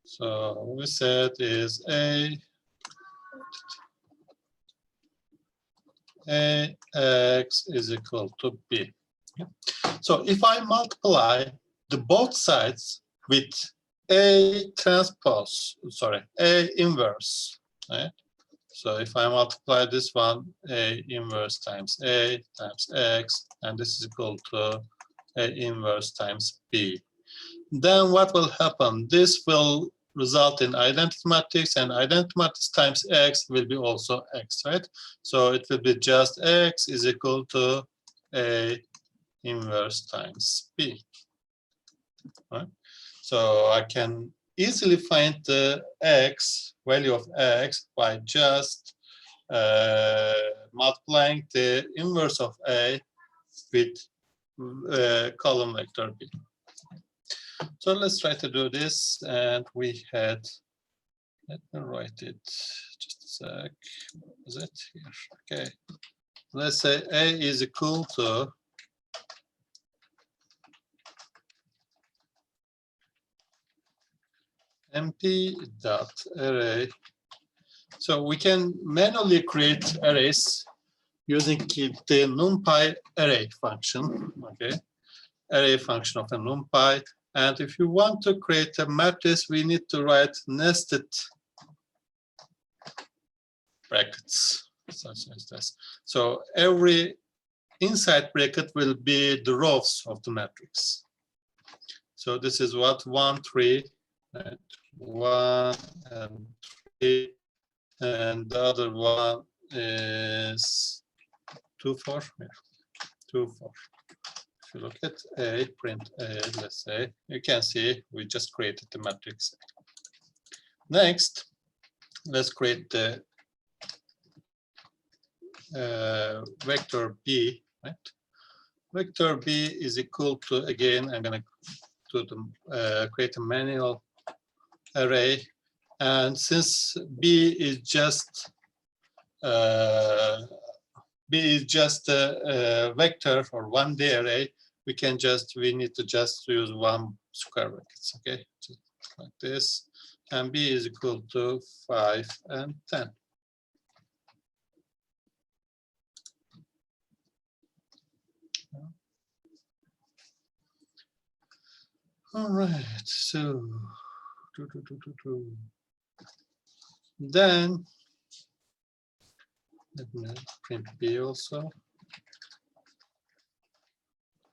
So we said is Ax is equal to B. So if I multiply the both sides with A inverse, right? So if I multiply this one, A inverse times A times X, and this is equal to A inverse times B, then what will happen? This will result in identity matrix, and identity matrix times X will be also X, right? So it will be just X is equal to A inverse times B, right? So I can easily find the X, value of X, by just multiplying the inverse of A with column vector B. So let's try to do this, and we had, let me write it, just a sec, what is it here? Okay, let's say A is equal to MP dot array. So we can manually create arrays using the NumPy array function, okay? Array function of a NumPy. And if you want to create a matrix, we need to write nested brackets, such as this. So every inside bracket will be the rows of the matrix. So this is what 1, 3, and 1 and 3, and the other one is 2, 4. Yeah, 2, 4. If you look at A, print A, let's say, you can see we just created the matrix. Next, let's create the vector B, right? Vector B is equal to, again, I'm going to create a manual array. And since B is just a vector or 1D array, we need to just use one square brackets, okay? Just like this. And B is equal to 5 and 10. All right, so then let me print B also. You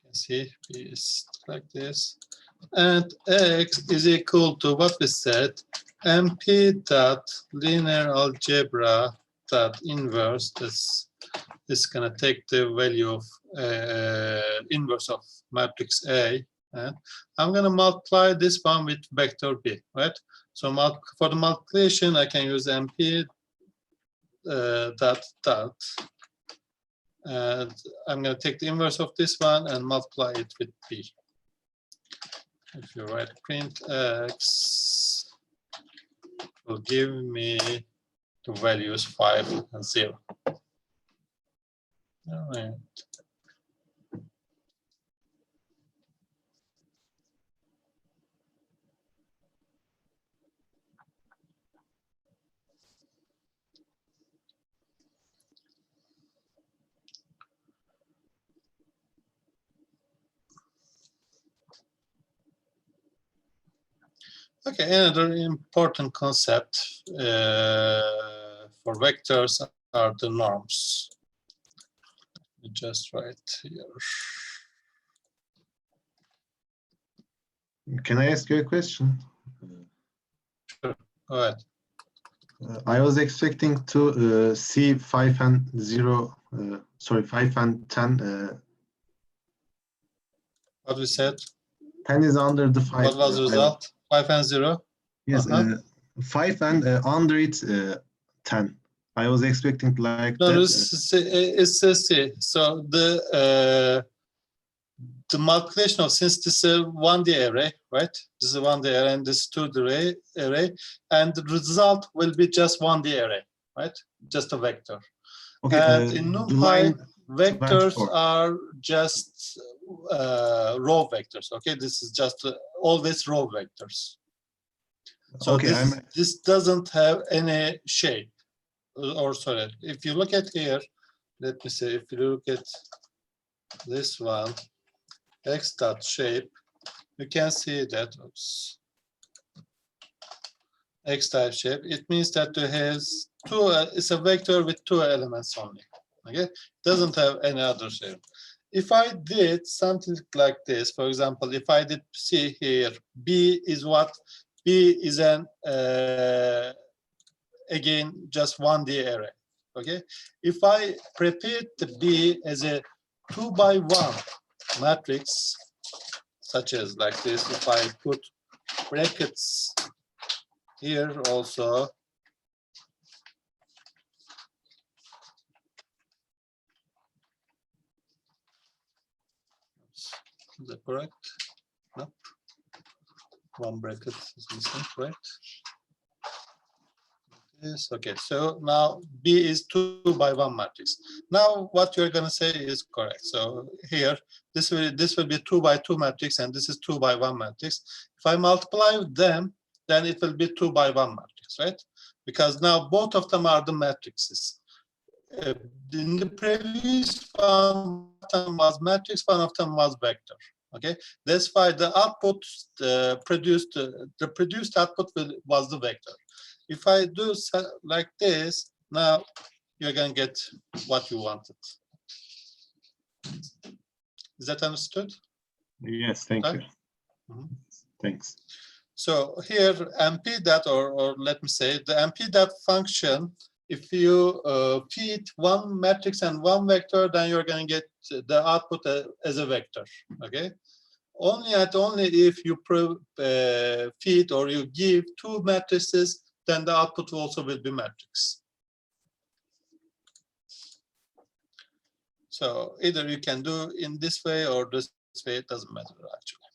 can see B is like this. And X is equal to what we said, MP dot linear algebra dot inverse. This is going to take the value of inverse of matrix A. And I'm going to multiply this one with vector B, right? So for the multiplication, I can use MP dot. And I'm going to take the inverse of this one and multiply it with B. If you write print X, it will give me the values 5 and 0. All right. Okay, another important concept for vectors are the norms. Just write here.
Can I ask you a question?
Sure. Go ahead.
I was expecting to see 5 and 0, sorry, 5 and 10.
What we said?
10 is under the 5.
What was the result? 5 and 0?
Yes, 5 and under it 10. I was expecting like
No,
that.
it's a C. So the multiplication of, since this is a 1D array, right? This is a 1D array and this is 2D array, and the result will be just 1D array, right? Just a vector.
Okay,
And in NumPy, vectors
24.
are just row vectors. Okay, this is just always row vectors. So
Okay,
this doesn't have any shape. Or sorry, if you look at here, let me say, if you look at this one, x dot shape, you can see that x type shape. It means that it has two. It's a vector with 2 elements only. Okay, doesn't have any other shape. If I did something like this, for example, if I did see here, B is what? B is an again just 1D array. Okay, if I prepare the B as a 2 by 1 matrix, such as like this, if I put brackets here also, is that correct? No, one bracket is missing, right? Yes, okay, so now B is 2 by 1 matrix. Now what you're going to say is correct. So here, this will be 2 by 2 matrix, and this is 2 by 1 matrix. If I multiply them, then it will be 2 by 1 matrix, right? Because now both of them are the matrices. In the previous one of them was matrix, one of them was vector. Okay, that's why the output produced output was the vector. If I do like this, now you're going to get what you wanted. Is that understood?
Yes, thank you. Thanks.
So here, MP dot, or let me say, the MP dot function, if you feed one matrix and one vector, then you're going to get the output as a vector. Okay. Only if you feed or you give 2 matrices, then the output also will be matrix. So either you can do in this way or this way, it doesn't matter actually.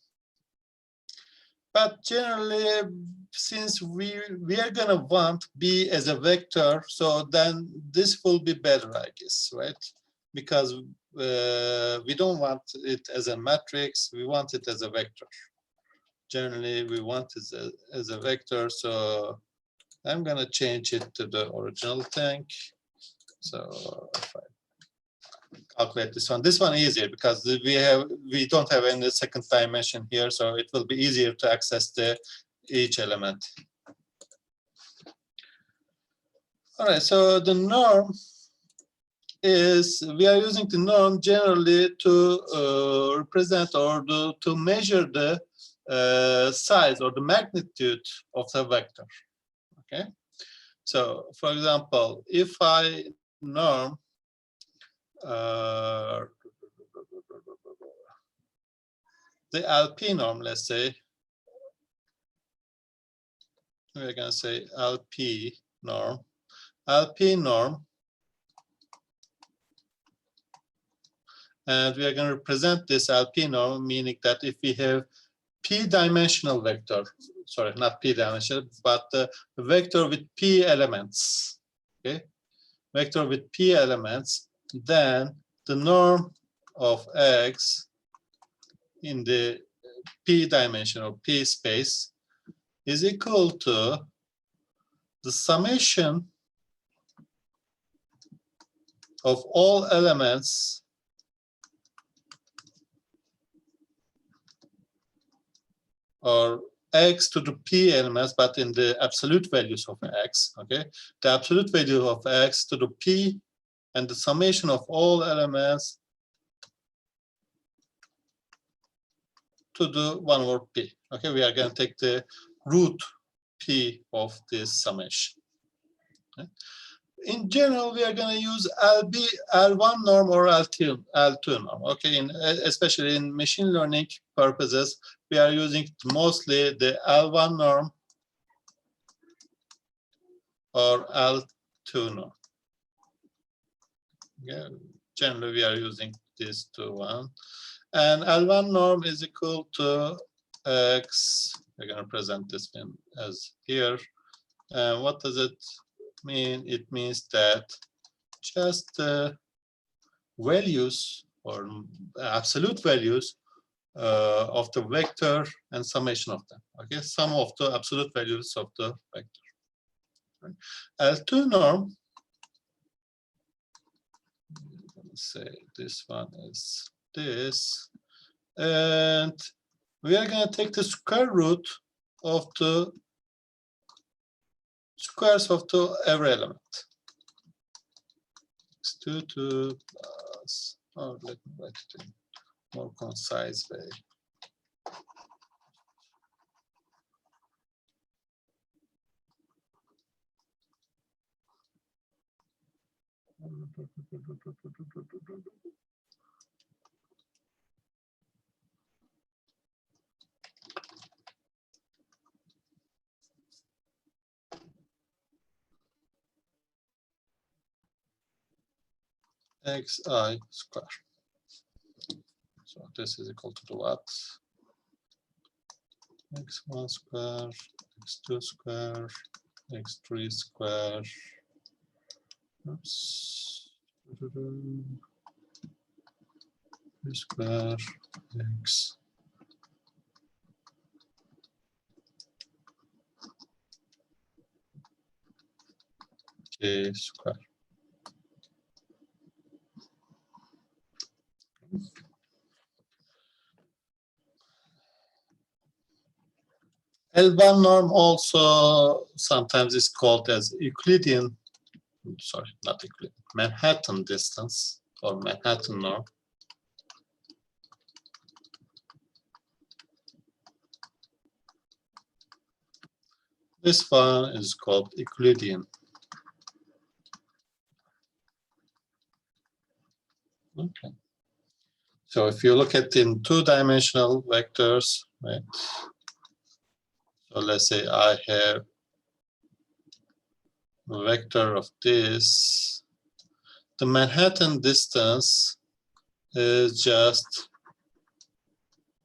But generally, since we are gonna want B as a vector, so then this will be better, I guess, right? Because we don't want it as a matrix, we want it as a vector. Generally, we want it as a vector, so I'm going to change it to the original thing. So if I calculate this one easier because we don't have any second dimension here, so it will be easier to access each element. All right, so the norm is, we are using the norm generally to represent or to measure the size or the magnitude of the vector. Okay, so for example, if I norm the LP norm, let's say, we're going to say LP norm, and we are going to represent this LP norm, meaning that if we have p-dimensional vector, sorry, not p-dimensional, but a vector with p elements, okay? Vector with p elements, then the norm of x in the p dimension or p space is equal to the summation of all elements or x to the p elements, but in the absolute values of x, okay? The absolute value of x to the p and the summation of all elements to the 1 over p. Okay, we are going to take the root p of this summation. Okay. In general, we are going to use L1 norm or L2 norm. Okay, especially in machine learning purposes, we are using mostly the L1 norm or L2 norm. Yeah, generally, we are using these two one. And L1 norm is equal to x. We're going to present this one as here. What does it mean? It means that just the values or absolute values of the vector and summation of them. Okay, sum of the absolute values of the vector. Right. L2 norm. Say this one is this, and we are going to take the square root of the squares of the every element. X22 plus, or let me write it in more concise way. Xi square. So this is equal to the what? X1 square, X2 square, X3 square. Oops. 3 square X. K square. L1 norm also sometimes is called as Euclidean, sorry, not Euclidean, Manhattan distance or Manhattan norm. This one is called Euclidean. Okay. So if you look at in two-dimensional vectors, right? So let's say I have a vector of this. The Manhattan distance is just,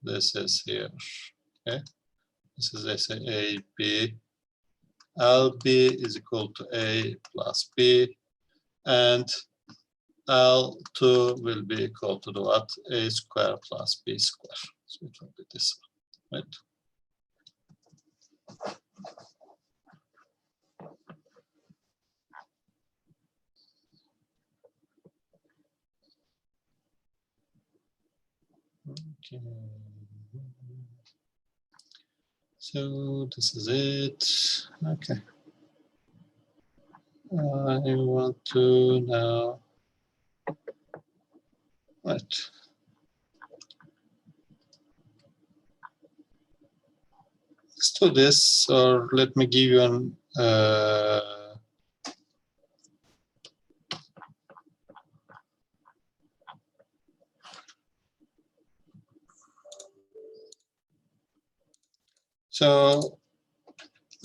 this is here, okay? This is, let's say, A, B. LB is equal to A plus B. And L2 will be equal to the what? A square plus B square. So it will be this one, right? Okay. So this is it. Okay. I want to now, right. Let's do this, or let me give you an so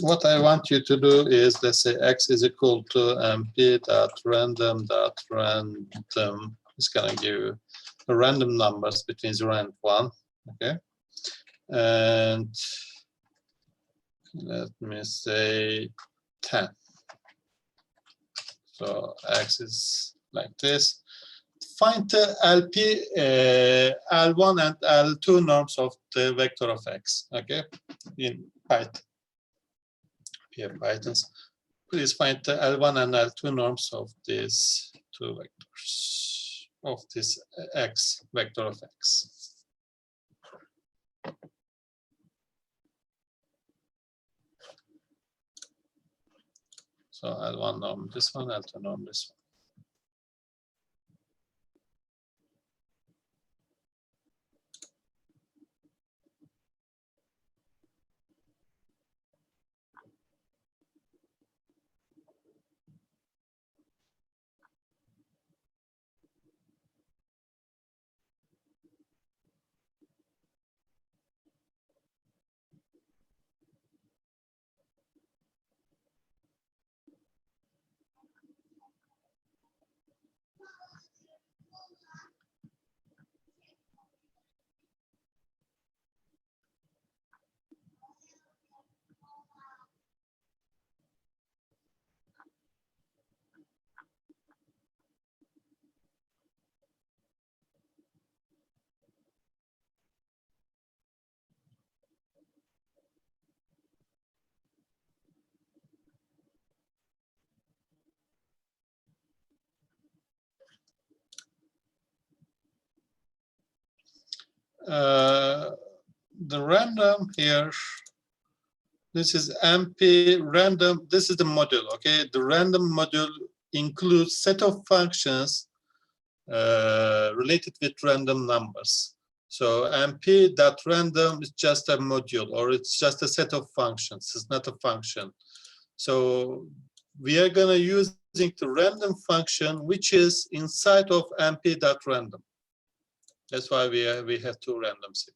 what I want you to do is, let's say x is equal to mp dot random dot random. It's going to give you the random numbers between 0 and 1. Okay. And let me say 10. So x is like this. Find the LP, L1 and L2 norms of the vector of x, okay, in Python. Pythons. Please find the L1 and L2 norms of these two vectors, of this x, vector of x. So I'll one norm this one, I'll two norm this one. The random here, this is MP random, this is the module, okay? The random module includes set of functions related with random numbers. So MP.random is just a module, or it's just a set of functions, it's not a function. So we are gonna using the random function, which is inside of MP.random. That's why we have two randoms here.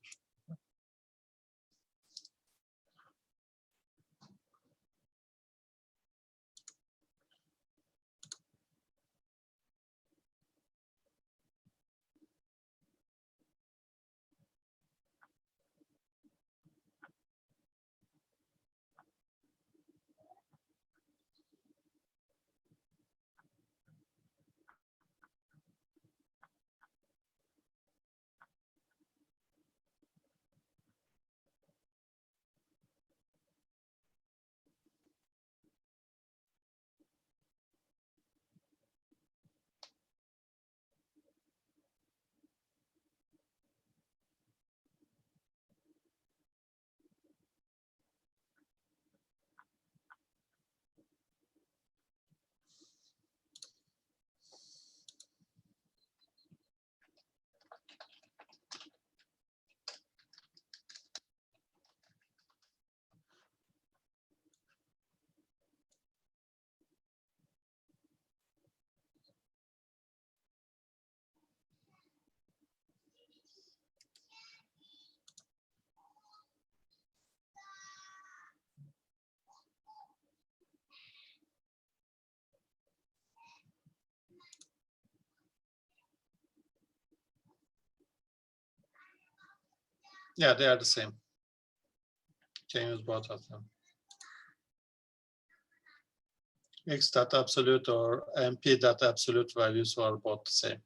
Yeah, they are the same. Can use both of them. X.absolute or MP.absolute values are both the same.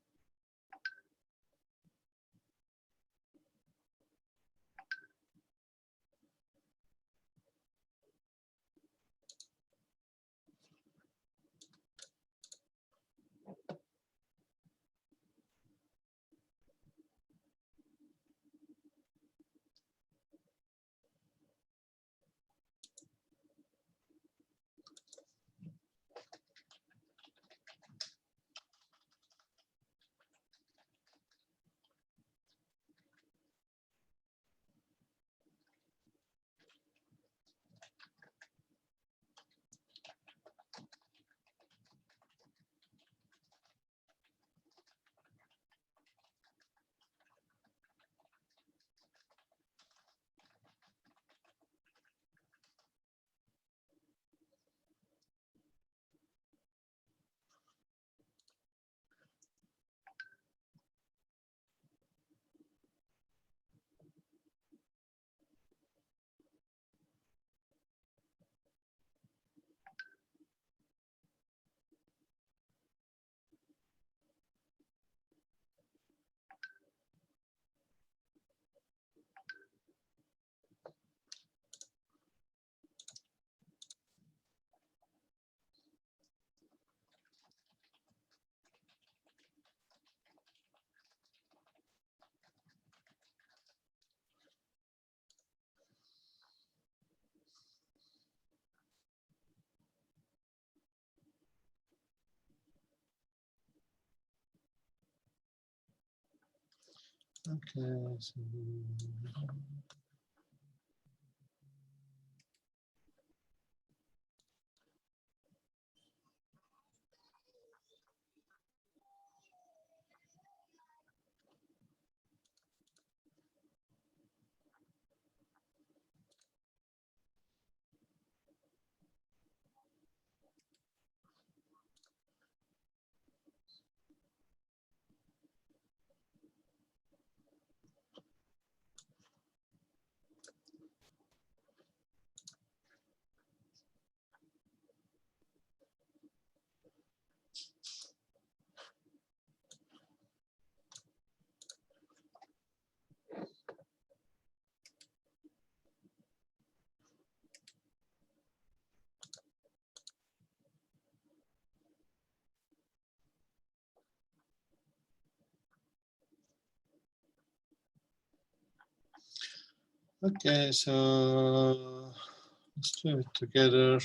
Okay. So, okay, so let's do it together.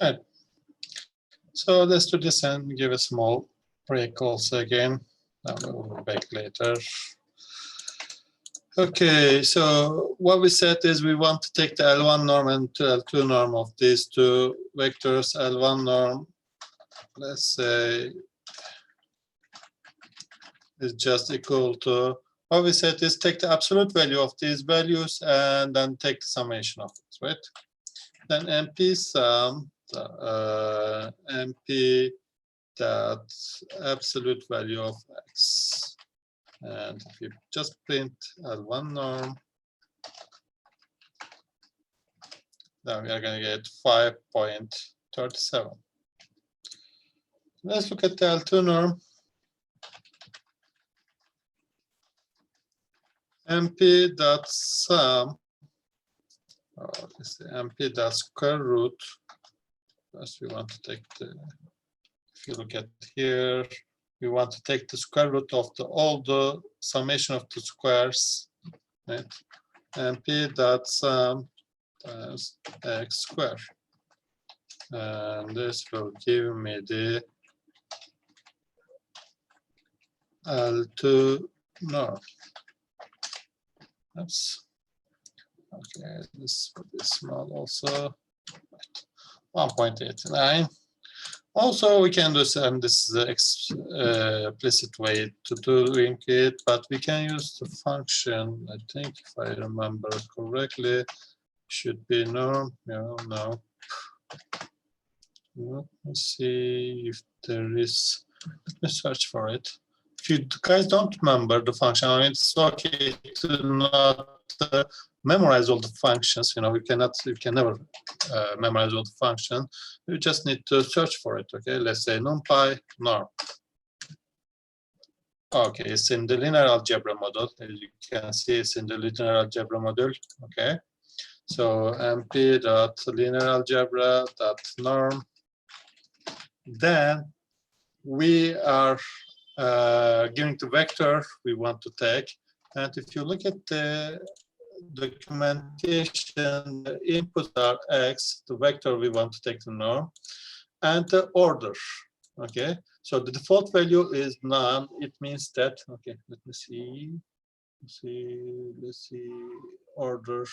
Right. So let's do this and give a small break also again. We'll be back later. Okay, so what we said is we want to take the L1 norm and L2 norm of these two vectors. L1 norm, let's say, is just equal to, what we said is take the absolute value of these values and then take the summation of it, right? Then MP sum, MP dot absolute value of X. And if you just print L1 norm, then we are going to get 5.37. Let's look at the L2 norm. MP dot sum, MP dot square root. First, we want to take the, if you look at here, we want to take the square root of all the summation of the squares, right? MP dot sum times X square. And this will give me the L2 norm. Oops. Okay, this will be small also. 1.89. Also, we can do some, this is the explicit way to doing it, but we can use the function, I think if I remember correctly, should be norm, no. Let's see if there is, let me search for it. If you guys don't remember the function, I mean, it's okay to not memorize all the functions. We can never memorize all the functions. You just need to search for it. Okay, let's say numpy norm. Okay, it's in the linear algebra model. As you can see, it's in the linear algebra model. Okay, so mp dot linear algebra dot norm. Then we are giving the vector we want to take, and if you look at the documentation, the inputs are X, the vector we want to take the norm, and the order. Okay, so the default value is none. It means that, okay, let me see. Let's see, order.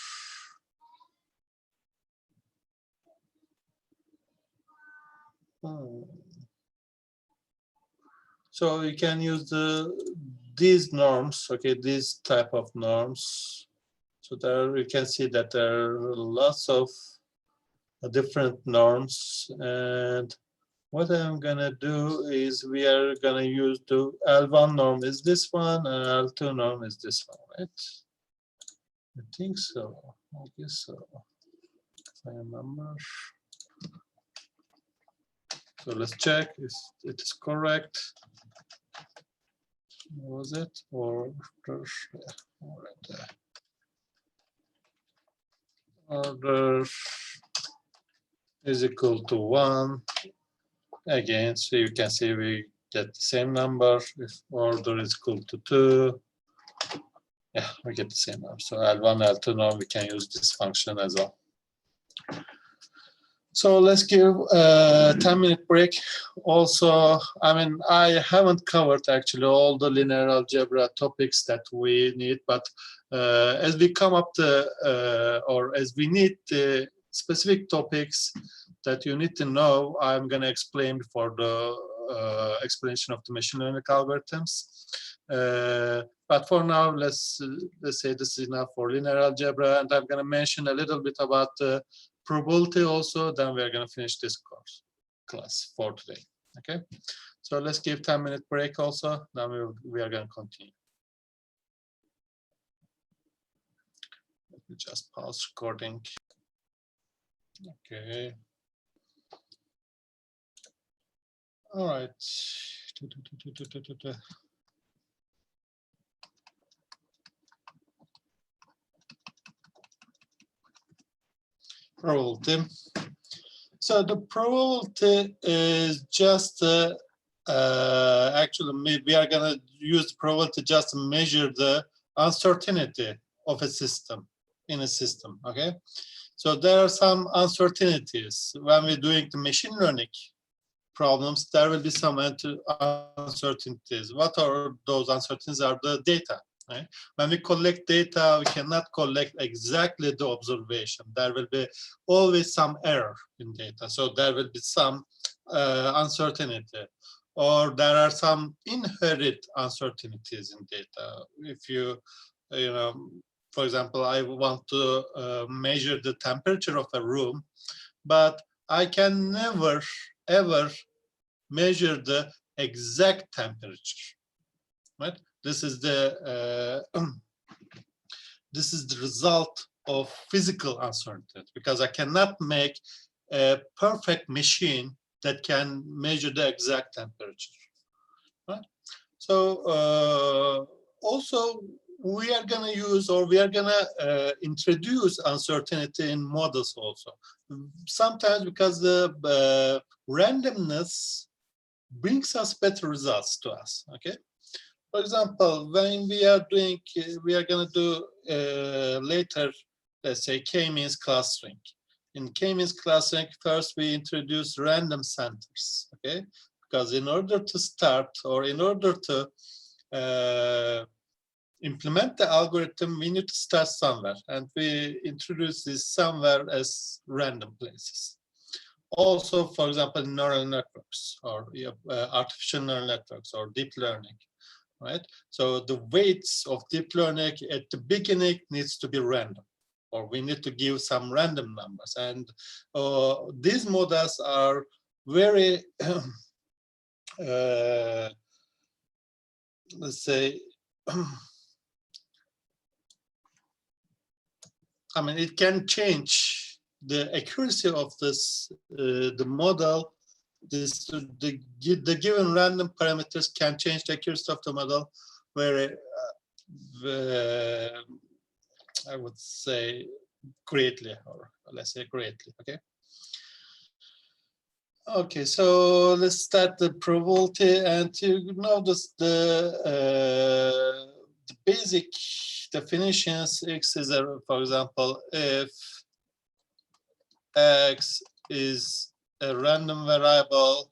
So you can use these norms, okay, these type of norms. So there you can see that there are lots of different norms. And what I'm gonna do is we are gonna use the L1 norm is this one and L2 norm is this one, right? I think so. I guess so. If I remember. So let's check if it is correct. Was it or right there? Order is equal to 1. Again, so you can see we get the same number. If order is equal to 2, yeah, we get the same number. So L1, L2 norm, we can use this function as well. So let's give a 10-minute break. Also, I mean, I haven't covered actually all the linear algebra topics that we need, but as we come up to, or as we need the specific topics that you need to know, I'm going to explain before the explanation of the machine learning algorithms. But for now, let's say this is enough for linear algebra, and I'm going to mention a little bit about the probability also, then we're going to finish this class for today. Okay, so let's give 10-minute break also, then we are going to continue. Let me just pause recording. Okay. All right. Probability. So the probability is just actually we are going to use probability just to measure the uncertainty of a system in a system. Okay, so there are some uncertainties when we're doing the machine learning problems. There will be some uncertainties. What are those uncertainties? Are the data. Right? When we collect data, we cannot collect exactly the observation. There will be always some error in data. So there will be some uncertainty, or there are some inherent uncertainties in data. If you know, for example, I want to measure the temperature of a room, but I can never, ever measure the exact temperature, right? This is the result of physical uncertainty, because I cannot make a perfect machine that can measure the exact temperature. Right? So also we are going to use, or we are going to introduce uncertainty in models also. Sometimes because the randomness brings us better results to us. Okay. For example, when we are going to do later, let's say k-means clustering. In k-means clustering, first we introduce random centers, okay? Because in order to start, or in order to implement the algorithm, we need to start somewhere, and we introduce this somewhere as random places. Also, for example, neural networks, or artificial neural networks, or deep learning. Right? So the weights of deep learning at the beginning needs to be random, or we need to give some random numbers. And these models are very, let's say, I mean, it can change the accuracy of this, the model. The given random parameters can change the accuracy of the model very, I would say, greatly, or let's say greatly. Okay. Okay, so let's start the probability, and you notice the basic definitions. X is for example, if X is a random variable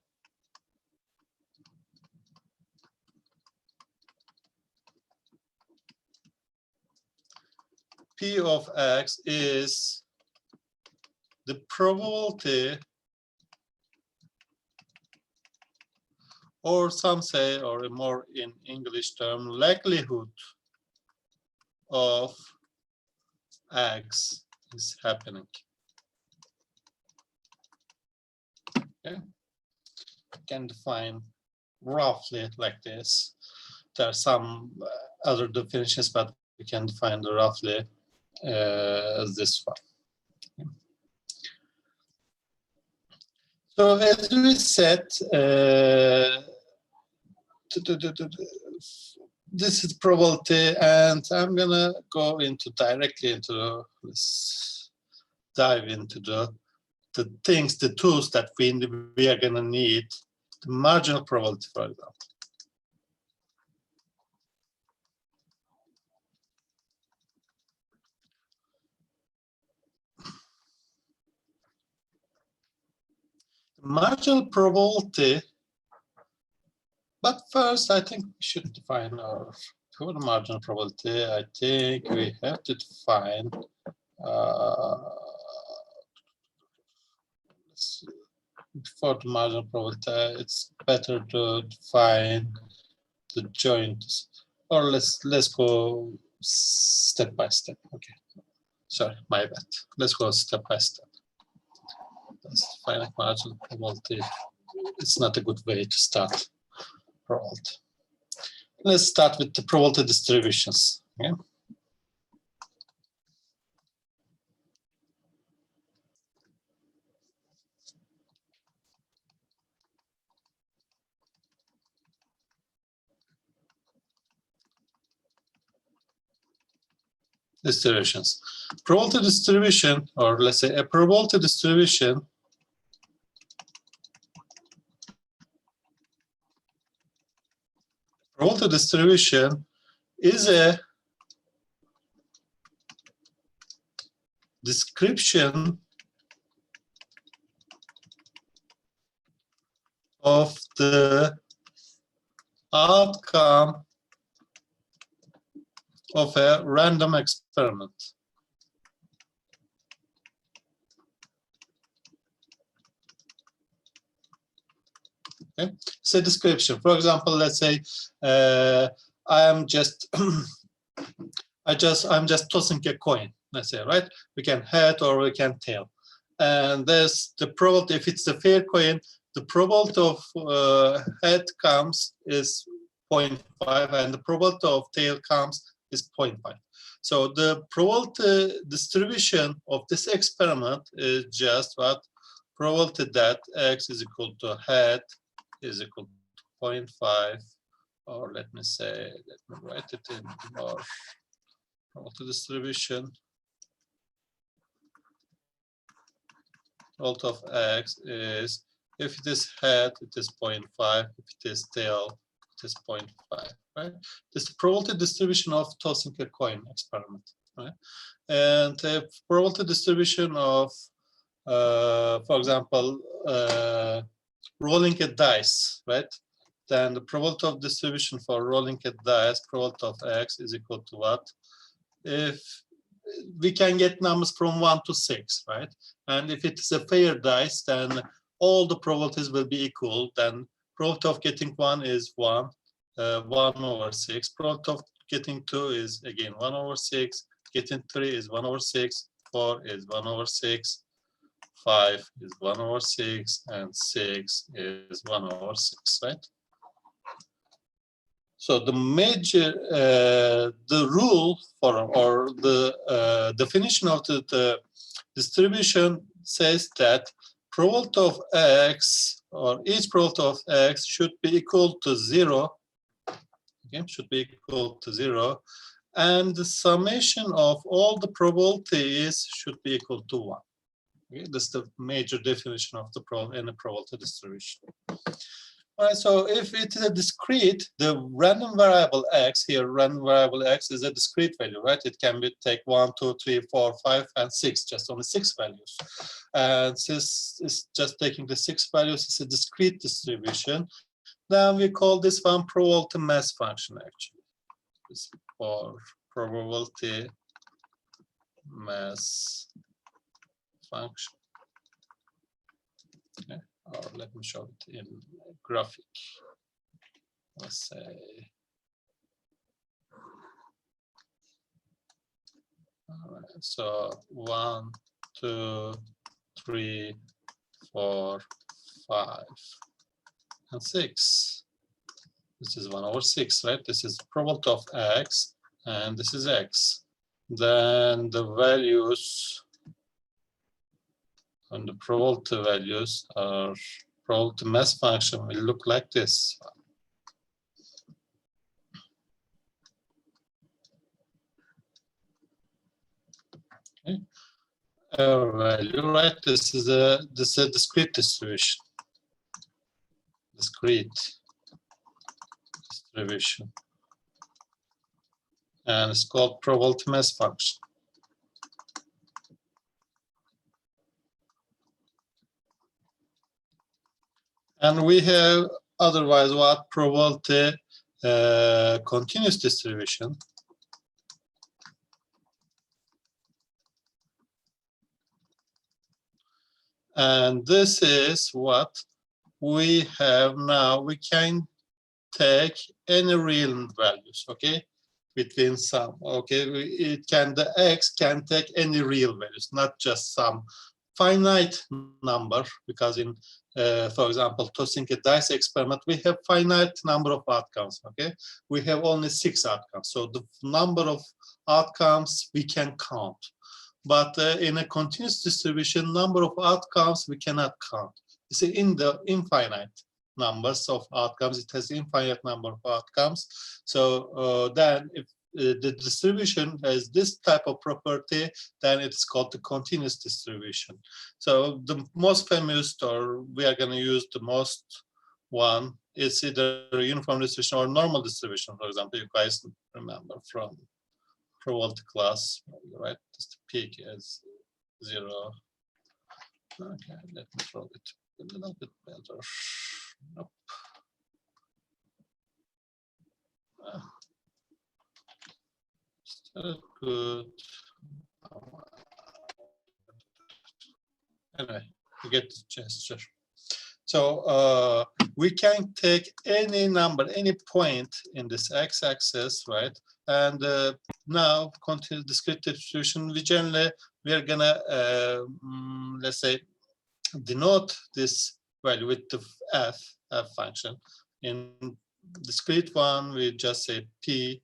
P of X is the probability, or some say, or more in English term, likelihood of X is happening. Okay, you can define roughly like this. There are some other definitions, but we can define the roughly as this one. So as we said, this is probability, and I'm gonna go into directly into let's dive into the things, the tools that we are gonna need. The marginal probability, for example. Marginal probability, but first I think we should define our for the marginal probability. I think we have to define for the marginal probability. It's better to define the joints, or let's go step by step. Okay, sorry, my bad. Let's go step by step. Let's define a marginal probability. It's not a good way to start probability. Let's start with the probability distributions. Okay? Distributions. Probability distribution, or let's say a probability distribution, is a description of the outcome of a random experiment. Okay, it's a description. For example, let's say I'm just tossing a coin. Let's say, right? We can head or we can tail, and there's the probability. If it's a fair coin, the probability of head comes is 0.5, and the probability of tail comes is 0.5. So the probability distribution of this experiment is just what probability that x is equal to head is equal to 0.5, or let me write it in more probability distribution. Probability of x is, if it is head, it is 0.5. If it is tail, it is 0.5. Right? This is the probability distribution of tossing a coin experiment. Right? And the probability distribution of, for example, rolling a dice, right? Then the probability of distribution for rolling a dice, probability of x is equal to what? If we can get numbers from 1 to 6, right? And if it's a fair dice, then all the probabilities will be equal. Then probability of getting 1 is 1 over 6. Probability of getting 2 is again 1 over 6. Getting 3 is 1 over 6. 4 is 1 over 6. 5 is 1 over 6, and 6 is 1 over 6, right? So the major, the rule for, or the definition of the distribution says that probability of x, or each probability of x should be equal to 0. Okay, should be equal to 0, and the summation of all the probabilities should be equal to 1. Okay, that's the major definition of the in a probability distribution. All right, so if it is a discrete, the random variable x here, random variable x is a discrete value, right? It can be take 1, 2, 3, 4, 5, and 6, just only 6 values. And since it's just taking the 6 values, it's a discrete distribution. Then we call this one probability mass function, actually. It's for probability mass function. Okay. Or let me show it in a graphic. Let's say, all right, so 1, 2, 3, 4, 5 and 6. This is 1/6, right? This is probability of x, and this is x. Then the values and the probability values are probability mass function will look like this. Okay. Our value, right? This is a discrete distribution. Discrete distribution. And it's called probability mass function. And we have otherwise what probability continuous distribution. And this is what we have now. We can take any real values, okay, between some, okay. The x can take any real values, not just some finite number, because in, for example, tossing a dice experiment, we have finite number of outcomes, okay. We have only 6 outcomes, so the number of outcomes we can count. But in a continuous distribution, number of outcomes we cannot count. You see, in the infinite numbers of outcomes, it has infinite number of outcomes. So then if the distribution has this type of property, then it's called the continuous distribution. So the most famous, or we are going to use the most one, is either uniform distribution or normal distribution. For example, you guys remember from probability class, right? Just the peak is 0. Okay, let me draw it a little bit better. Nope. Still good. Anyway, you get the gesture. So we can take any number, any point in this x-axis, right? And now continuous discrete distribution, we are gonna let's say denote this value with the f function. In discrete one, we just say p,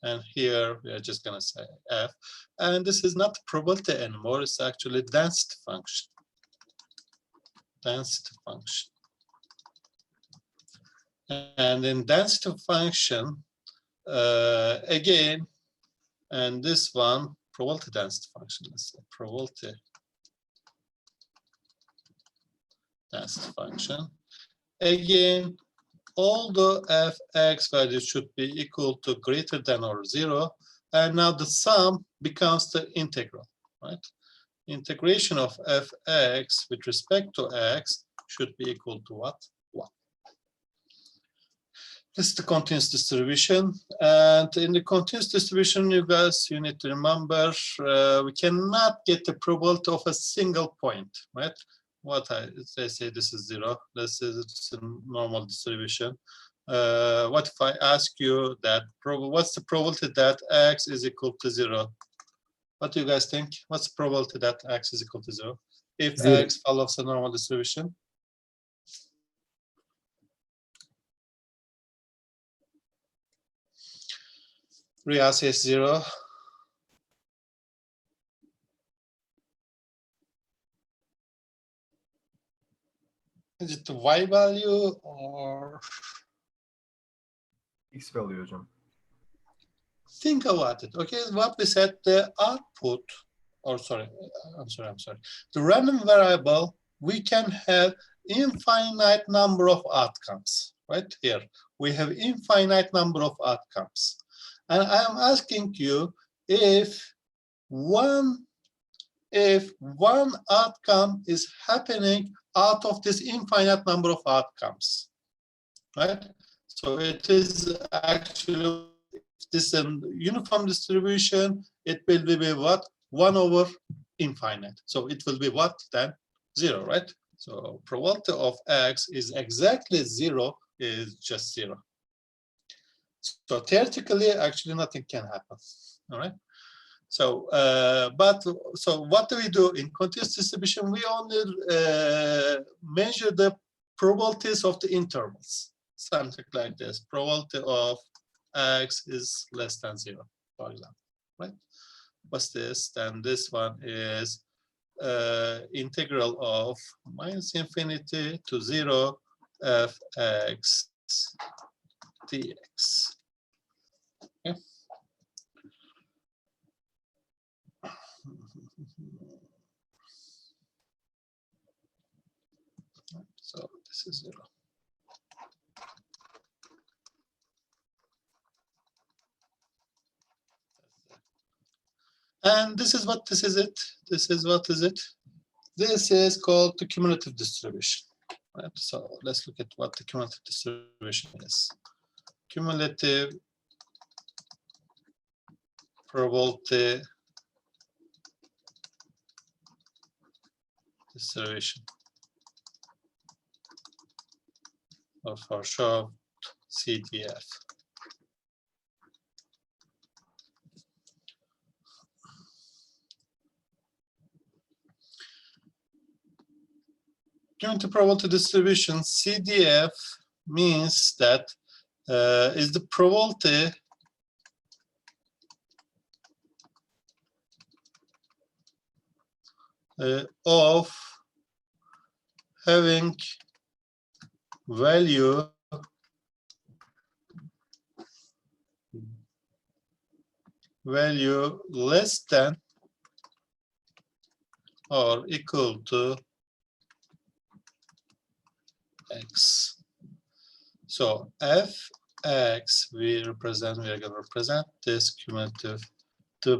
and here we are just gonna say f. And this is not probability anymore; it's actually density function. Density function. And in density function, again, and this one, probability density function, let's say probability density function. Again, all the fx values should be equal to greater than or 0. And now the sum becomes the integral, right? Integration of fx with respect to x should be equal to what? 1. This is the continuous distribution. And in the continuous distribution, you need to remember, we cannot get the probability of a single point, right? They say this is 0. This is it's a normal distribution. What if I ask you that, what's the probability that x is equal to 0? What do you guys think? What's the probability that x is equal to 0? If
0.
x follows a normal distribution? Ria says 0. Is it the y value or
X value hocam.
think about it? Okay, what we said, the output, or sorry, I'm sorry. The random variable, we can have infinite number of outcomes, right here. We have infinite number of outcomes. And I'm asking you if one outcome is happening out of this infinite number of outcomes, right? So it is actually, if this is a uniform distribution, it will be what? 1 over infinite. So it will be what then? 0, right? So probability of x is exactly 0, is just 0. So theoretically, actually nothing can happen, all right? So, so what do we do in continuous distribution? We only measure the probabilities of the intervals, something like this. Probability of x is less than 0, for example, right? What's this? Then this one is integral of -infinity to 0 fx dx. Okay. So this is 0. And this is what this is it. This is what is it. This is called the cumulative distribution. Right? So let's look at what the cumulative distribution is. Cumulative probability distribution, or for short, CDF. Cumulative probability distribution, CDF, means that is the probability of having value less than or equal to x. So fx we are going to represent this cumulative to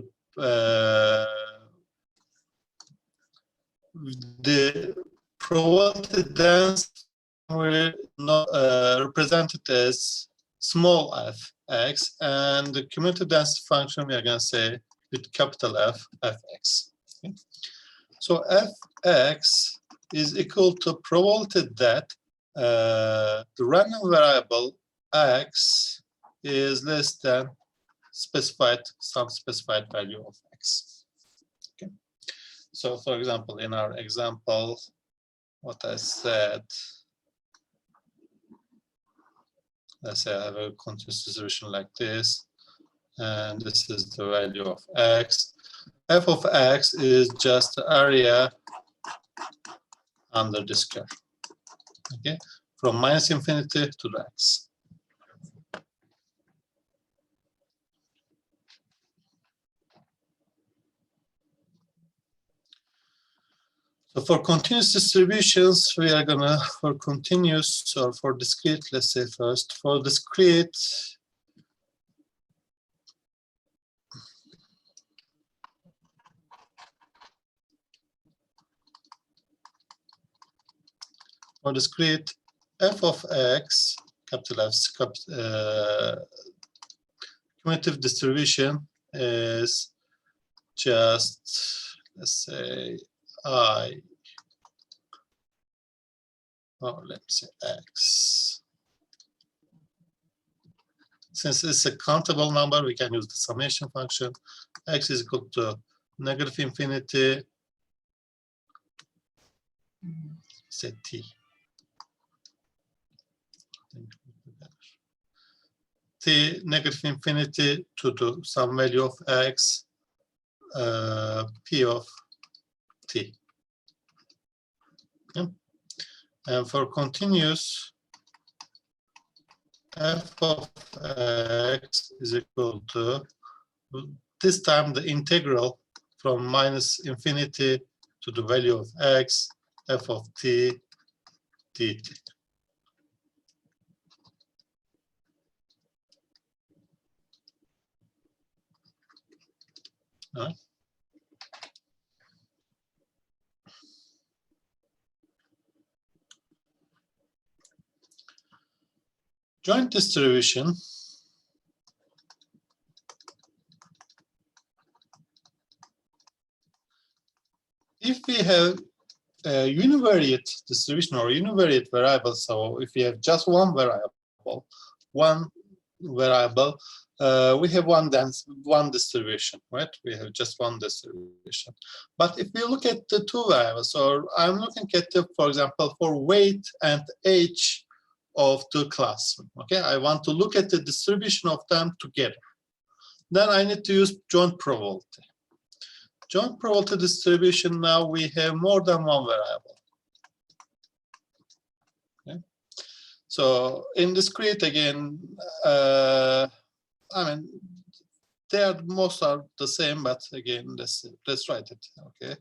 the probability density will not represented as small fx, and the cumulative density function we are going to say with capital F, fx. Okay. So fx is equal to probability that the random variable x is less than some specified value of x. Okay. So for example, in our example, what I said, let's say I have a continuous distribution like this, and this is the value of x. F of x is just the area under this curve. Okay, from -infinity to the x. So for continuous distributions, we are gonna, for continuous or for discrete, let's say first, for discrete, f of x, capital F, cumulative distribution is just, let's say, I, or let's say x. Since it's a countable number, we can use the summation function. X is equal to -infinity, say t. T -infinity to some value of x, p of t. Okay. And for continuous, f of x is equal to, this time the integral from -infinity to the value of x, f of t dt. All right. Joint distribution if we have a univariate distribution or univariate variable, so if we have just one variable, we have one distribution, right? We have just one distribution. But if we look at the two variables, or I'm looking at the, for example, for weight and age of the class, okay? I want to look at the distribution of them together. Then I need to use joint probability. Joint probability distribution, now we have more than one variable. Okay? So in discrete, again, I mean, most are the same, but again, let's write it, okay?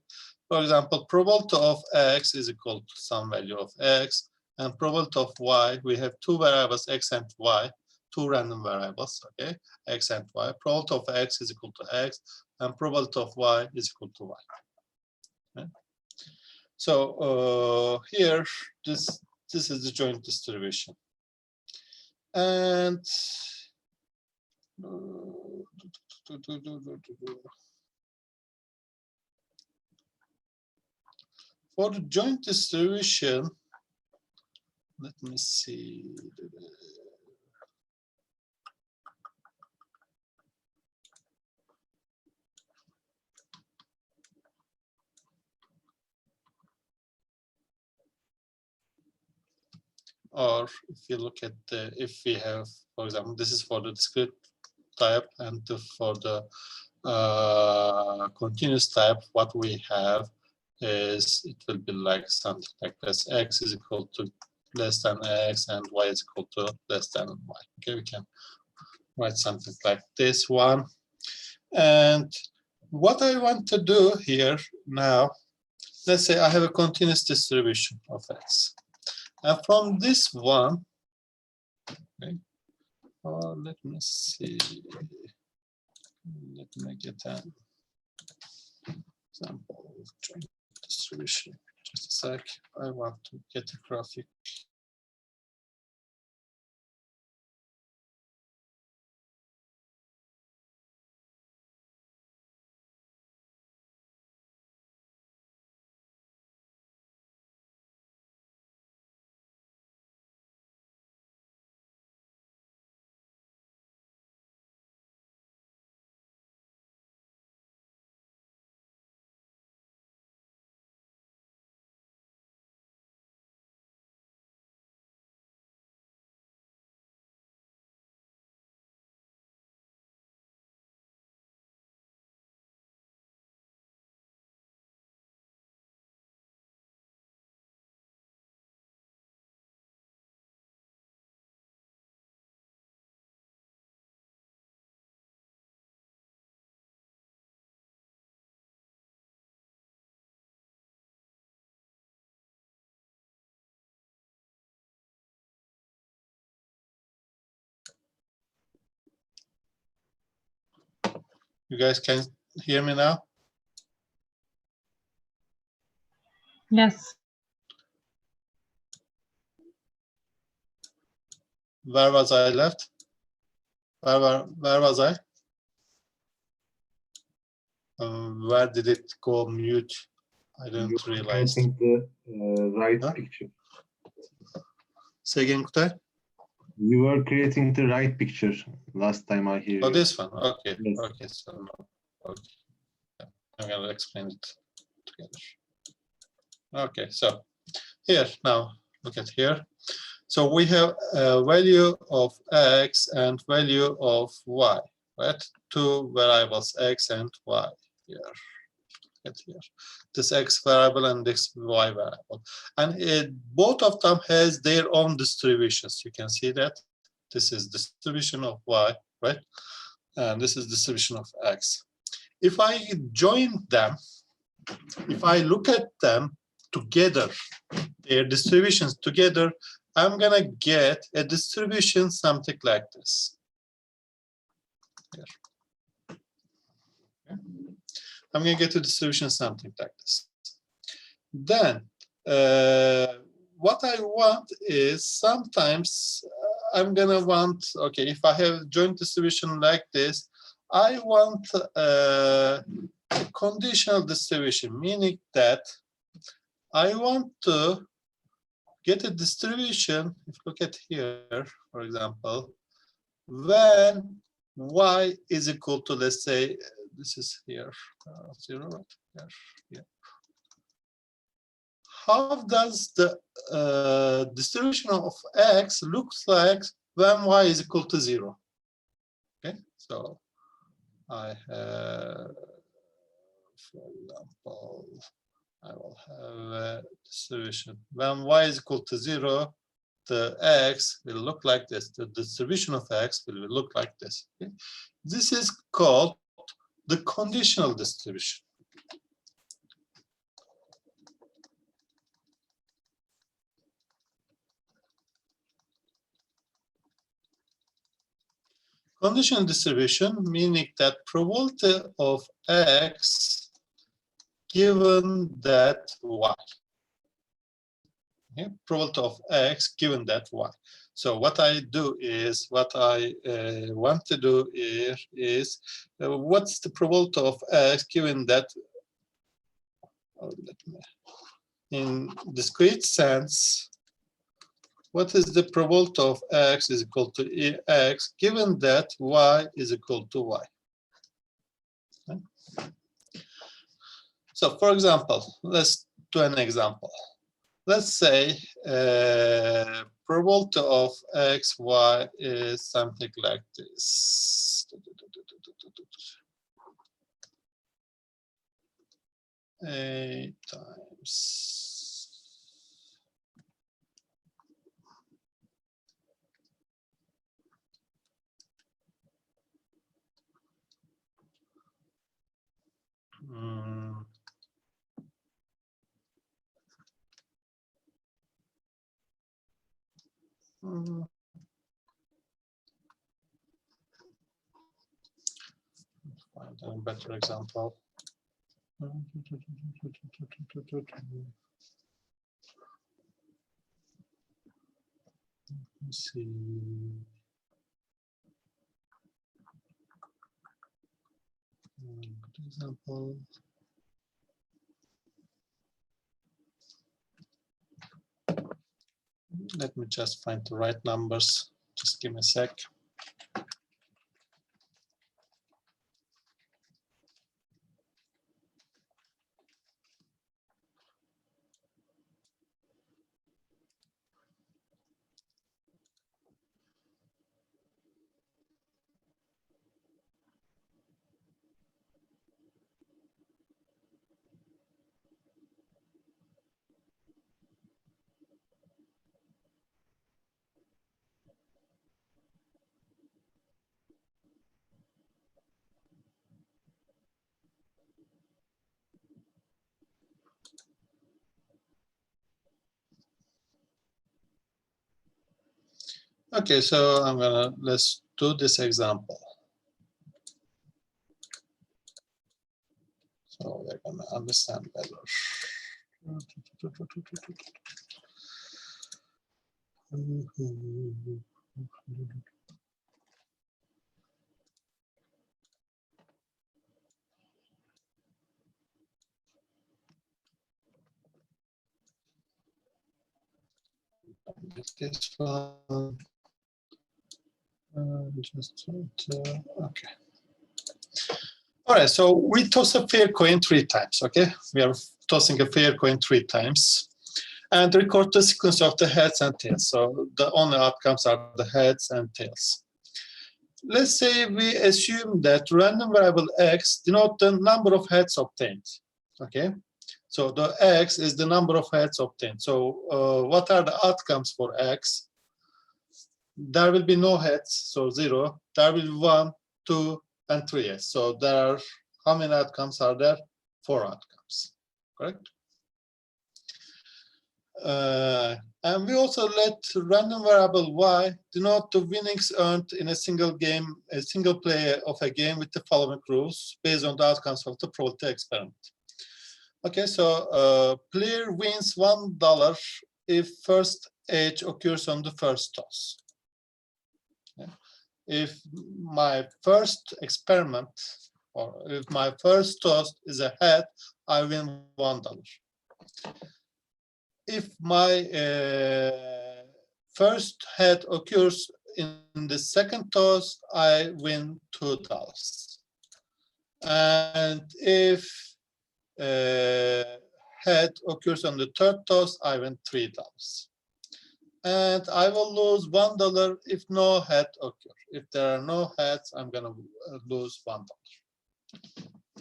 For example, probability of x is equal to some value of x, and probability of y, we have two variables, x and y, two random variables, okay? X and y. Probability of x is equal to x, and probability of y is equal to y. Okay? So here, this is the joint distribution. And for the joint distribution, let me see. Or if you look at the, if we have, for example, this is for the discrete type, and for the continuous type, what we have is, it will be like something like this: x is equal to less than x, and y is equal to less than y. Okay, we can write something like this one. And what I want to do here now, let's say I have a continuous distribution of x. And from this one, okay, let me see. Let me get an example of joint distribution. Just a sec. I want to get a graphic. You guys can hear me now?
Yes.
Where was I left? Where was I? Where did it go mute? I didn't realize.
I think the right
Huh?
picture.
Say again, Kutay?
You were creating the right picture last time I hear
Oh,
you.
this one. Okay.
Yes.
Okay. So no. Okay. I'm gonna explain it together. Okay. So here now, look at here. So we have a value of x and value of y, right? Two variables, x and y here. Here. This x variable and this y variable, and both of them has their own distributions. You can see that this is distribution of y, right, and this is distribution of x. If I join them, if I look at them together, their distributions together, I'm gonna get a distribution something like this. Here. Okay. I'm going to get a distribution something like this. Then, what I want is sometimes I'm going to want, okay, if I have joint distribution like this, I want a conditional distribution, meaning that I want to get a distribution, if you look at here, for example, when y is equal to, let's say, this is here, 0, right? Here, yeah. How does the distribution of x looks like when y is equal to 0? Okay, so I have, for example, I will have a distribution. When y is equal to 0, the x will look like this. The distribution of x will look like this. Okay? This is called the conditional distribution. Conditional distribution meaning that probability of x given that y. Okay? Probability of x given that y. So what I do is, what I want to do here is, what's the probability of x given that, in discrete sense, what is the probability of x is equal to x given that y is equal to y? Okay. So for example, let's do an example. Let's say probability of x, y is something like this. A times find a better example. Let's see. Good example. Let me just find the right numbers. Just give me a sec. Okay, so let's do this example. So we're gonna understand better. This one. Okay. All right, so we toss a fair coin 3 times, okay? We are tossing a fair coin 3 times and record the sequence of the heads and tails. So the only outcomes are the heads and tails. Let's say we assume that random variable x denotes the number of heads obtained, okay? So the x is the number of heads obtained. So what are the outcomes for x? There will be no heads, so 0. There will be 1, 2, and 3. So there are, how many outcomes are there? 4 outcomes, correct? And we also let random variable y denote the winnings earned in a single game, a single player of a game with the following rules based on the outcomes of the probability experiment. Okay, so player wins $1 if first edge occurs on the first toss. Yeah. If my first experiment, or if my first toss is a head, I win $1. If my first head occurs in the second toss, I win $2. And if head occurs on the third toss, I win $3. And I will lose $1 if no head occurs. If there are no heads, I'm gonna lose $1.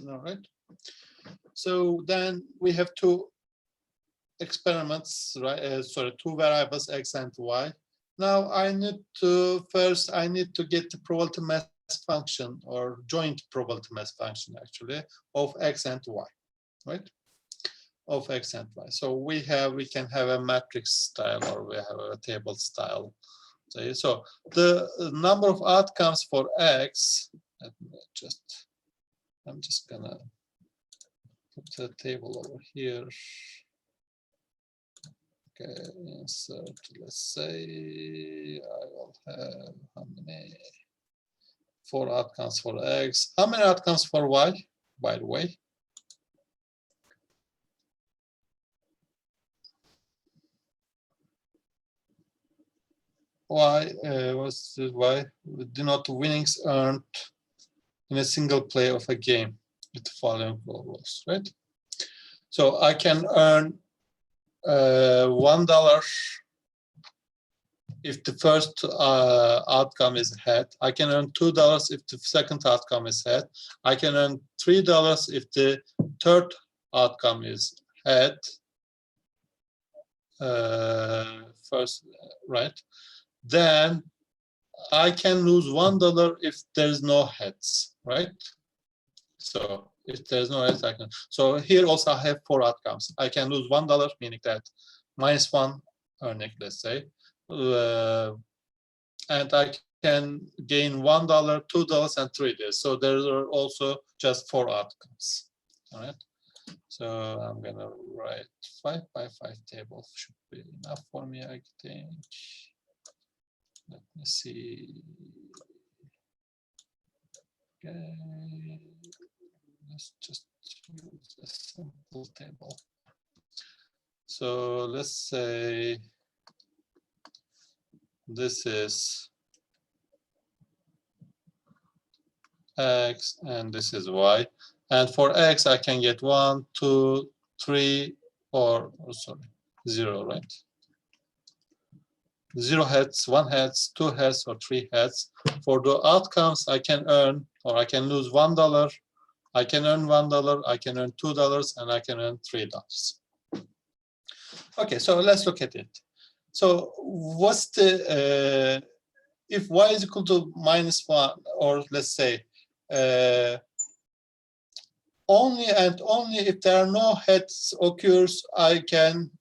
All right. So then we have two experiments, right? Two variables, x and y. Now I need to get the probability mass function, or joint probability mass function actually, of x and y, right? Of x and y. So we can have a matrix style, or we have a table style. So the number of outcomes for x, I'm just gonna put the table over here. Okay, insert, let's say I will have how many? 4 outcomes for x. How many outcomes for y, by the way? Y, what's the y? Denote winnings earned in a single play of a game with the following rules, right? So I can earn $1 if the first outcome is head. I can earn $2 if the second outcome is head. I can earn $3 if the third outcome is head. First, right? Then I can lose $1 if there's no heads, right? So if there's no heads, I can. So here also I have 4 outcomes. I can lose $1, meaning that -1 earning, let's say. And I can gain $1, $2, and $3. So there are also just 4 outcomes. All right. So I'm gonna write 5 by 5 table should be enough for me, I think. Let me see. Okay. Let's just use a simple table. So let's say this is x and this is y. And for x, I can get 1, 2, 3, or 0, right? 0 heads, 1 heads, 2 heads, or 3 heads. For the outcomes, I can earn, or I can lose $1. I can earn $1, I can earn $2, and I can earn $3. Okay, so let's look at it. So what's the, if y is equal to -1, or let's say, only and only if there are no heads occurs, I can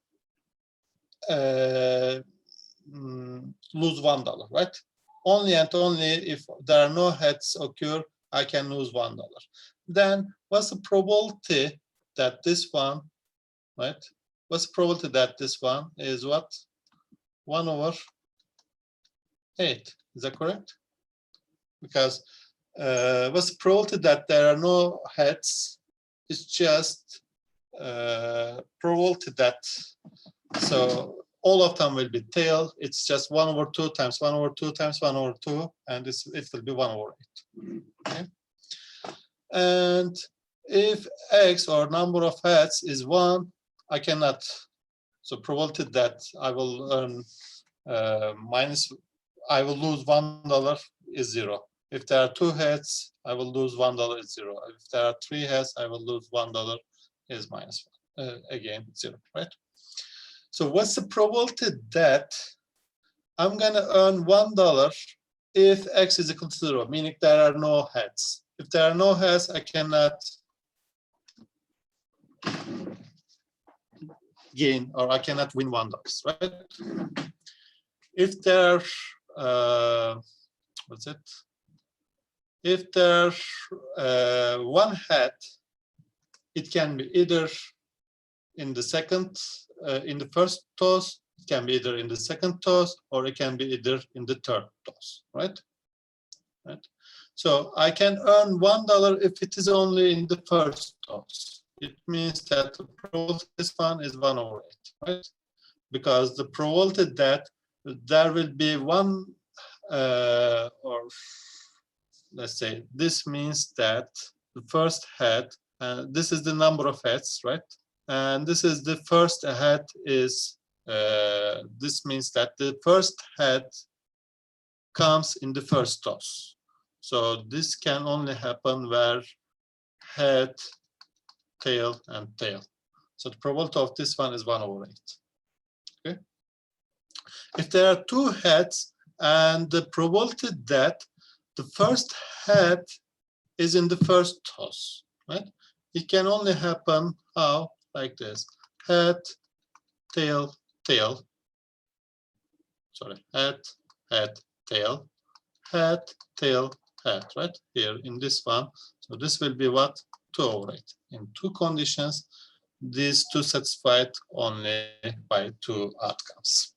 lose $1, right? Only and only if there are no heads occur, I can lose $1. Then what's the probability that this one, right? What's the probability that this one is what? 1/8. Is that correct? Because what's the probability that there are no heads? It's just probability that, so all of them will be tail. It's just 1/2 times 1/2 times 1/2, and it will be 1/8. Okay. And if x, or number of heads, is 1, I cannot. So probability that I will earn I will lose $1 is 0. If there are 2 heads, I will lose $1 is 0. If there are 3 heads, I will lose $1 is -1. Again, 0, right? So what's the probability that I'm gonna earn $1 if x is equal to 0, meaning there are no heads? If there are no heads, I cannot gain, or I cannot win $1, right? If there, what's it? If there's 1 head, it can be either in the second, in the first toss, it can be either in the second toss, or it can be either in the third toss, right? Right. So I can earn $1 if it is only in the first toss. It means that the probability this one is 1/8, right? Because the probability that there will be 1 or let's say this means that the first head, this is the number of heads, right? And this is the first head is, this means that the first head comes in the first toss. So this can only happen where head, tail, and tail. So the probability of this one is 1/8. Okay. If there are two heads and the probability that the first head is in the first toss, right? It can only happen how? Like this: head, tail, tail. Sorry, head, head, tail, head, tail, head, right? Here in this one. So this will be what? 2/8. In two conditions, these two satisfied only by two outcomes.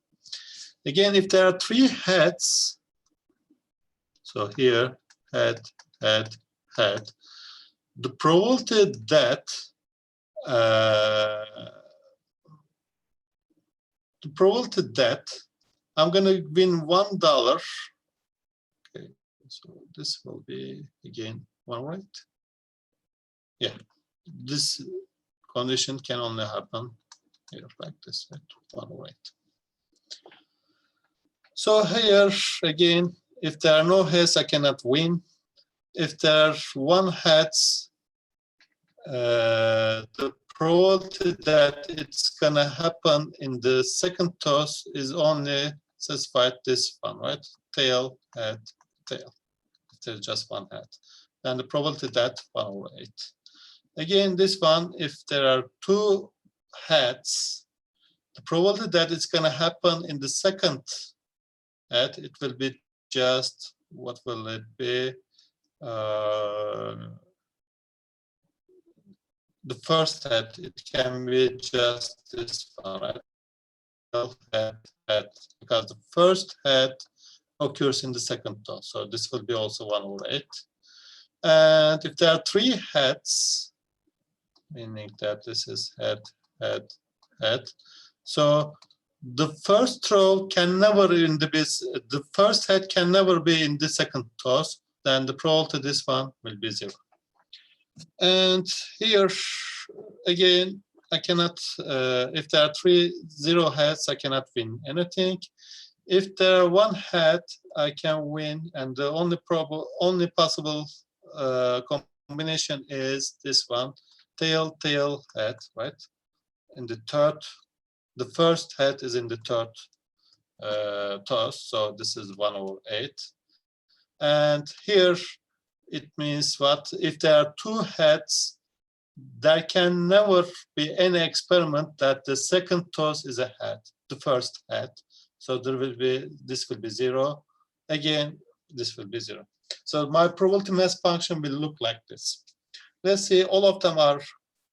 Again, if there are three heads, so here, head, head, head, the probability that I'm going to win $1. Okay, so this will be again 1/8. Yeah, this condition can only happen here like this, right? 1/8. So here again, if there are no heads, I cannot win. If there are one heads, the probability that it's gonna happen in the second toss is only satisfied this one, right? Tail, head, tail. If there's just one head, then the probability that 1/8. Again, this one, if there are two heads, the probability that it's gonna happen in the second head, it will be just, what will it be? The first head, it can be just this one, right? Head, head, because the first head occurs in the second toss. So this will be also 1/8. And if there are three heads, meaning that this is head, head, head. So the first row can never in the first head can never be in the second toss. Then the probability this one will be 0. And here again, I cannot. If there are 0 heads, I cannot win anything. If there are one head, I can win, and the only possible combination is this one: tail, tail, head, right? In the third, the first head is in the third toss, so this is 1/8. And here it means what? If there are two heads, there can never be any experiment that the second toss is a head, the first head. So there will be, this will be 0. Again, this will be 0. So my probability mass function will look like this. Let's see, all of them are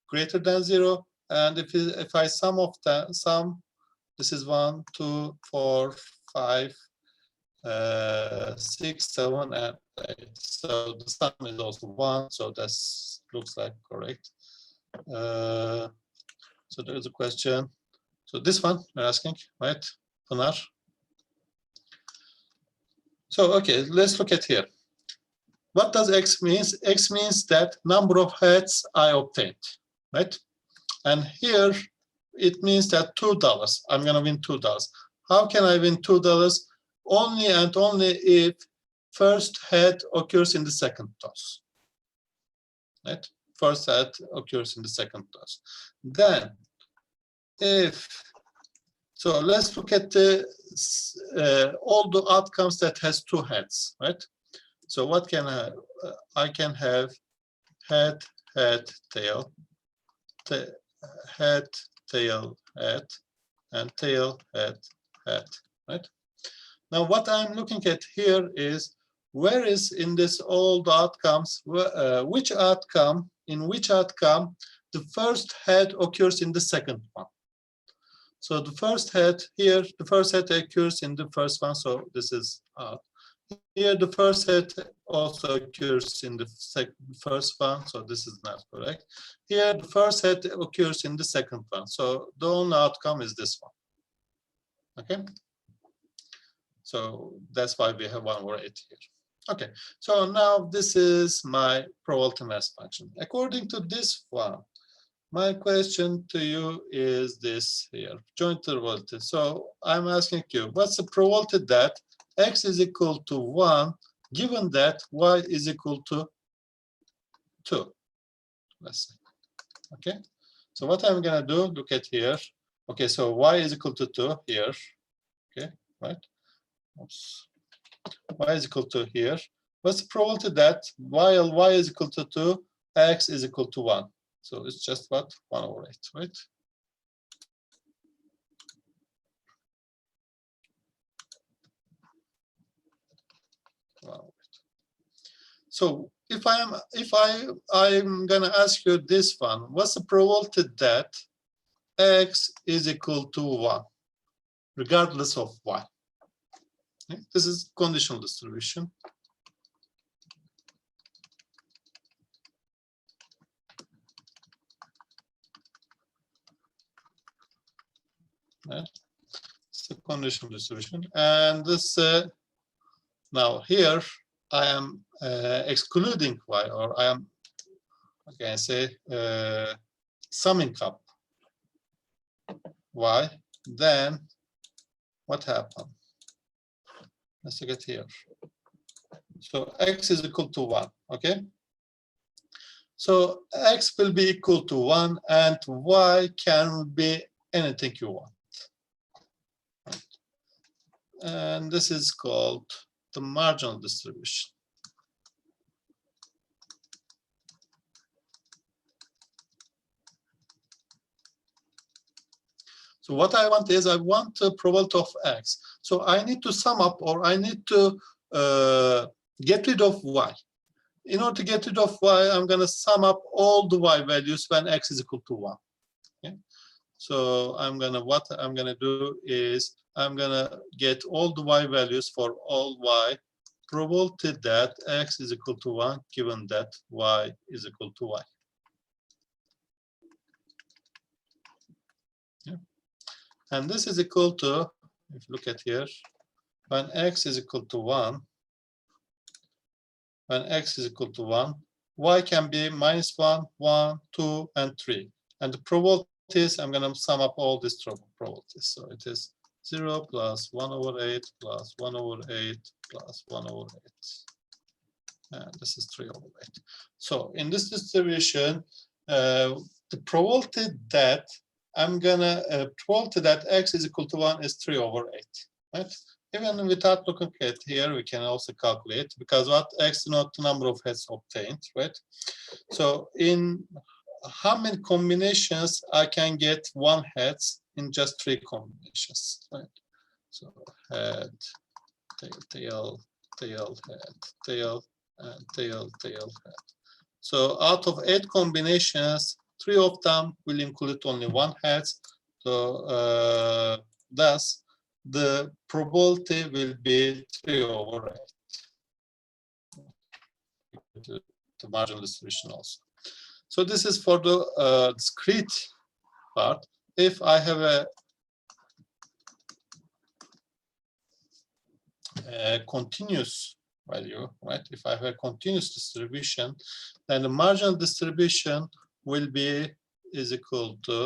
greater than 0. And if I sum of them, this is 1, 2, 4, 5, 6, 7, and 8. So the sum is also 1. So that looks like correct. So there is a question. So this one you're asking, right, Pınar? So okay, let's look at here. What does X means? X means that number of heads I obtained, right? And here it means that $2. I'm gonna win $2. How can I win $2? Only and only if first head occurs in the second toss, right? First head occurs in the second toss. Then, if so, let's look at the all the outcomes that has two heads, right? So what can I can have head, head, tail, head, tail, head, and tail, head, head, right? Now, what I'm looking at here is where is in this all the outcomes, which outcome, in which outcome the first head occurs in the second one. So the first head here, the first head occurs in the first one. So this is here, the first head also occurs in the first one. So this is not correct. Here, the first head occurs in the second one. So the only outcome is this one. Okay. So that's why we have 1/8 here. Okay, so now this is my probability mass function. According to this one, my question to you is this here, joint probability. So I'm asking you, what's the probability that x is equal to 1, given that y is equal to 2? Let's see. Okay, so what I'm gonna do, look at here. Okay, so y is equal to 2 here. Okay, right? Oops. Y is equal to here. What's the probability that while y is equal to 2, x is equal to 1? So it's just what? 1/8, right? Wow. So if I'm gonna ask you this one, what's the probability that x is equal to 1, regardless of y? Okay. This is conditional distribution. Right. It's a conditional distribution, and this now here I am excluding y, or I am, okay, I say summing up y. Then what happened? Let's get here. So x is equal to 1. Okay. So x will be equal to 1, and y can be anything you want. And this is called the marginal distribution. So what I want is, I want a probability of x. So I need to sum up, or I need to get rid of y. In order to get rid of y, I'm going to sum up all the y values when x is equal to 1. Okay? So what I'm going to do is, I'm going to get all the y values for all y, probability that x is equal to 1, given that y is equal to y. Yeah. And this is equal to, if you look at here, when x is equal to 1, when x is equal to 1, y can be -1, 1, 2, and 3. And the probabilities, I'm going to sum up all these probabilities. So it is 0 plus 1/8 plus 1/8 plus 1/8. And this is 3/8. So in this distribution, the probability that probability that x is equal to 1 is 3/8. Right? Even without looking at here, we can also calculate, because what x denotes the number of heads obtained, right? So in how many combinations I can get 1 heads in just 3 combinations, right? So head, tail, tail, head, tail, and tail, tail, head. So out of 8 combinations, 3 of them will include only 1 head. So thus, the probability will be 3/8. The marginal distribution also. So this is for the discrete part. If I have a continuous value, right? If I have a continuous distribution, then the marginal distribution will be is equal to,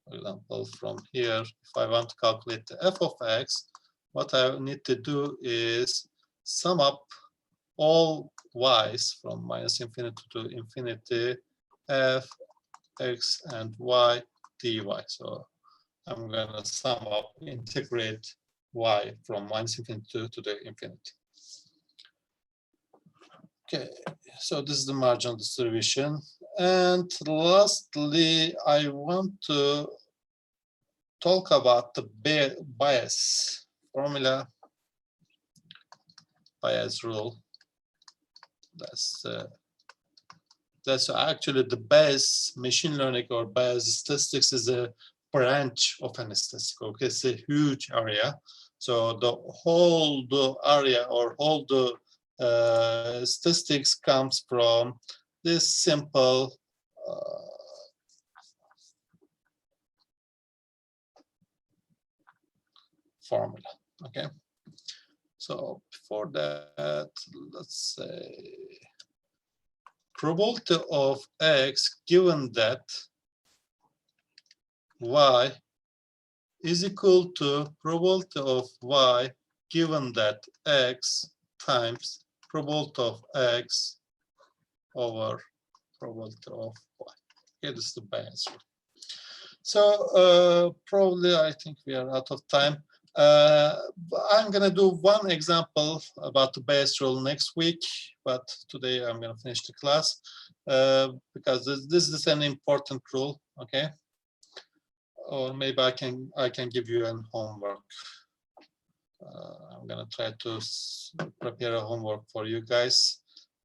for example, from here, if I want to calculate the f of x, what I need to do is sum up all y's from -∞ to infinity, f, x, and y dy. So I'm going to sum up, integrate y from -∞ to the infinity. Okay, so this is the marginal distribution. And lastly, I want to talk about the Bayes formula, Bayes rule. That's actually the Bayes machine learning, or Bayes statistics, is a branch of an statistic. Okay, it's a huge area. So the whole area, or whole statistics, comes from this simple formula. Okay, So before that, let's say probability of X given that Y is equal to probability of Y given that X times probability of X over probability of Y. Okay, this is the Bayes rule. So probably I think we are out of time. I'm going to do one example about the Bayes rule next week, but today I'm going to finish the class because this is an important rule. Okay, or maybe I can give you an homework. I'm going to try to prepare a homework for you guys.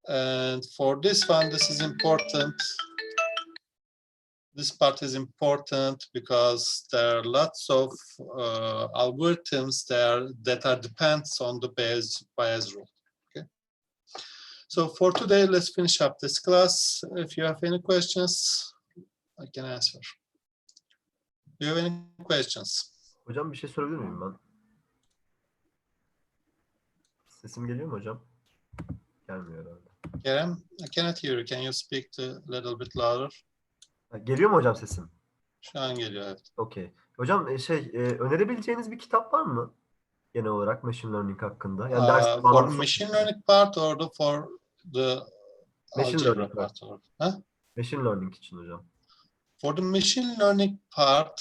And for this one, this is important. This part is important because there are lots of algorithms there that are depends on the Bayes rule. Okay. So for today, let's finish up this class. If you have any questions, I can answer. Do you have any questions?
Hocam bir şey sorabilir miyim ben? Sesim geliyor mu hocam? Gelmiyor herhalde.
Kerem, I cannot hear you. Can you speak a little bit louder?
Geliyor mu hocam sesim?
Şu an geliyor, evet.
Okey. Hocam önerebileceğiniz bir kitap var mı? Genel olarak machine learning hakkında. Yani ders
For machine learning part or for the
machine
algebra
learning
part? Or, huh?
Machine learning için hocam.
For the machine learning part,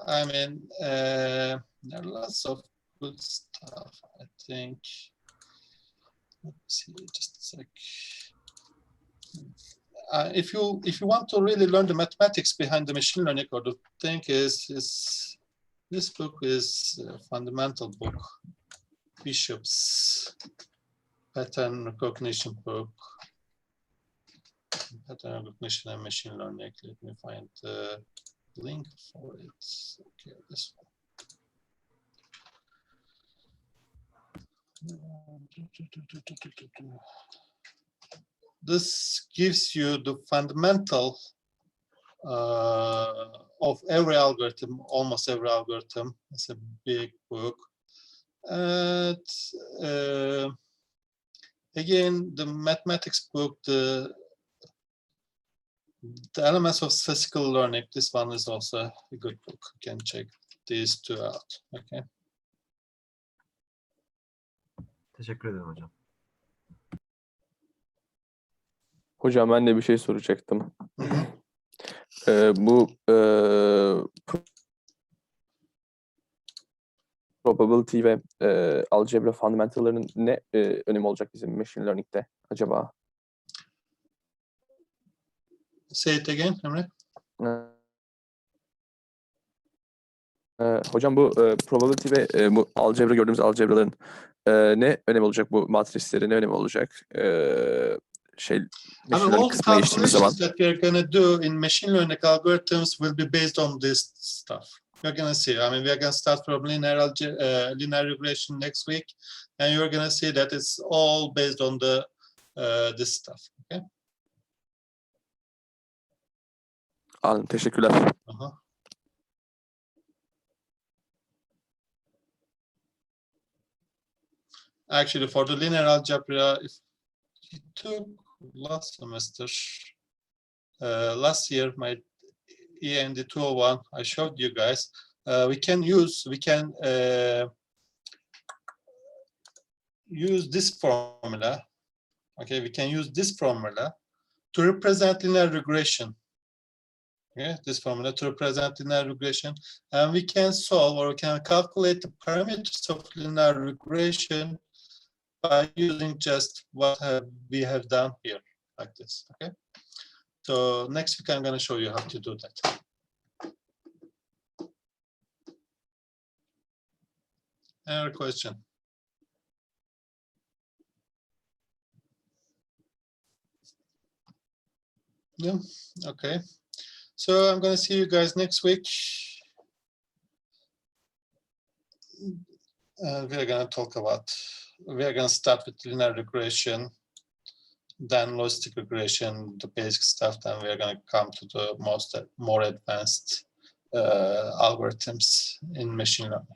I mean, there are lots of good stuff, I think. Let's see, just a sec. If you want to really learn the mathematics behind the machine learning, or the thing is this book is a fundamental book, Bishop's pattern recognition book, pattern recognition and machine learning. Let me find the link for it. Okay, this one. This gives you the fundamental of every algorithm, almost every algorithm. It's a big book. And again, the mathematics book, the elements of statistical learning, this one is also a good book. You can check these two out. Okay.
Teşekkür ederim hocam.
Hocam ben de bir şey soracaktım. Bu probability ve algebra fundamental'ların ne önemi olacak bizim machine learning'de acaba?
Say it again, Emre.
Hocam bu probability ve bu algebra gördüğümüz algebraların ne önemi olacak, bu matrisleri ne önemi olacak? Machine learning kısmına geçtiğimiz zaman.
That we are going to do in machine learning algorithms will be based on this stuff. You're going to see. I mean, we are going to start from linear regression next week, and you're going to see that it's all based on this stuff. Okay.
Anladım. Teşekkürler.
Actually, for the linear algebra, if you took last semester, last year, my END 201, I showed you guys, we can use this formula. Okay, we can use this formula to represent linear regression. Okay, this formula to represent linear regression, and we can solve or we can calculate the parameters of linear regression by using just what we have done here, like this. Okay. So next week I'm going to show you how to do that. Any question? Yeah. Okay. So I'm going to see you guys next week. We're going to talk about. We're going to start with linear regression, then logistic regression, the basic stuff. Then we're going to come to the more advanced algorithms in machine learning.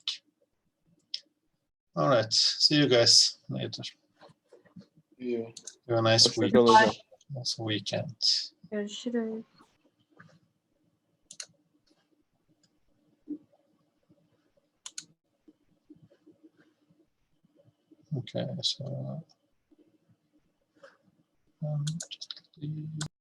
All right. See you guys later.
Yeah.
Have a nice week.
Hoşçakalın hocam.
Nice weekend.
Görüşürüz.
Okay, so just leave.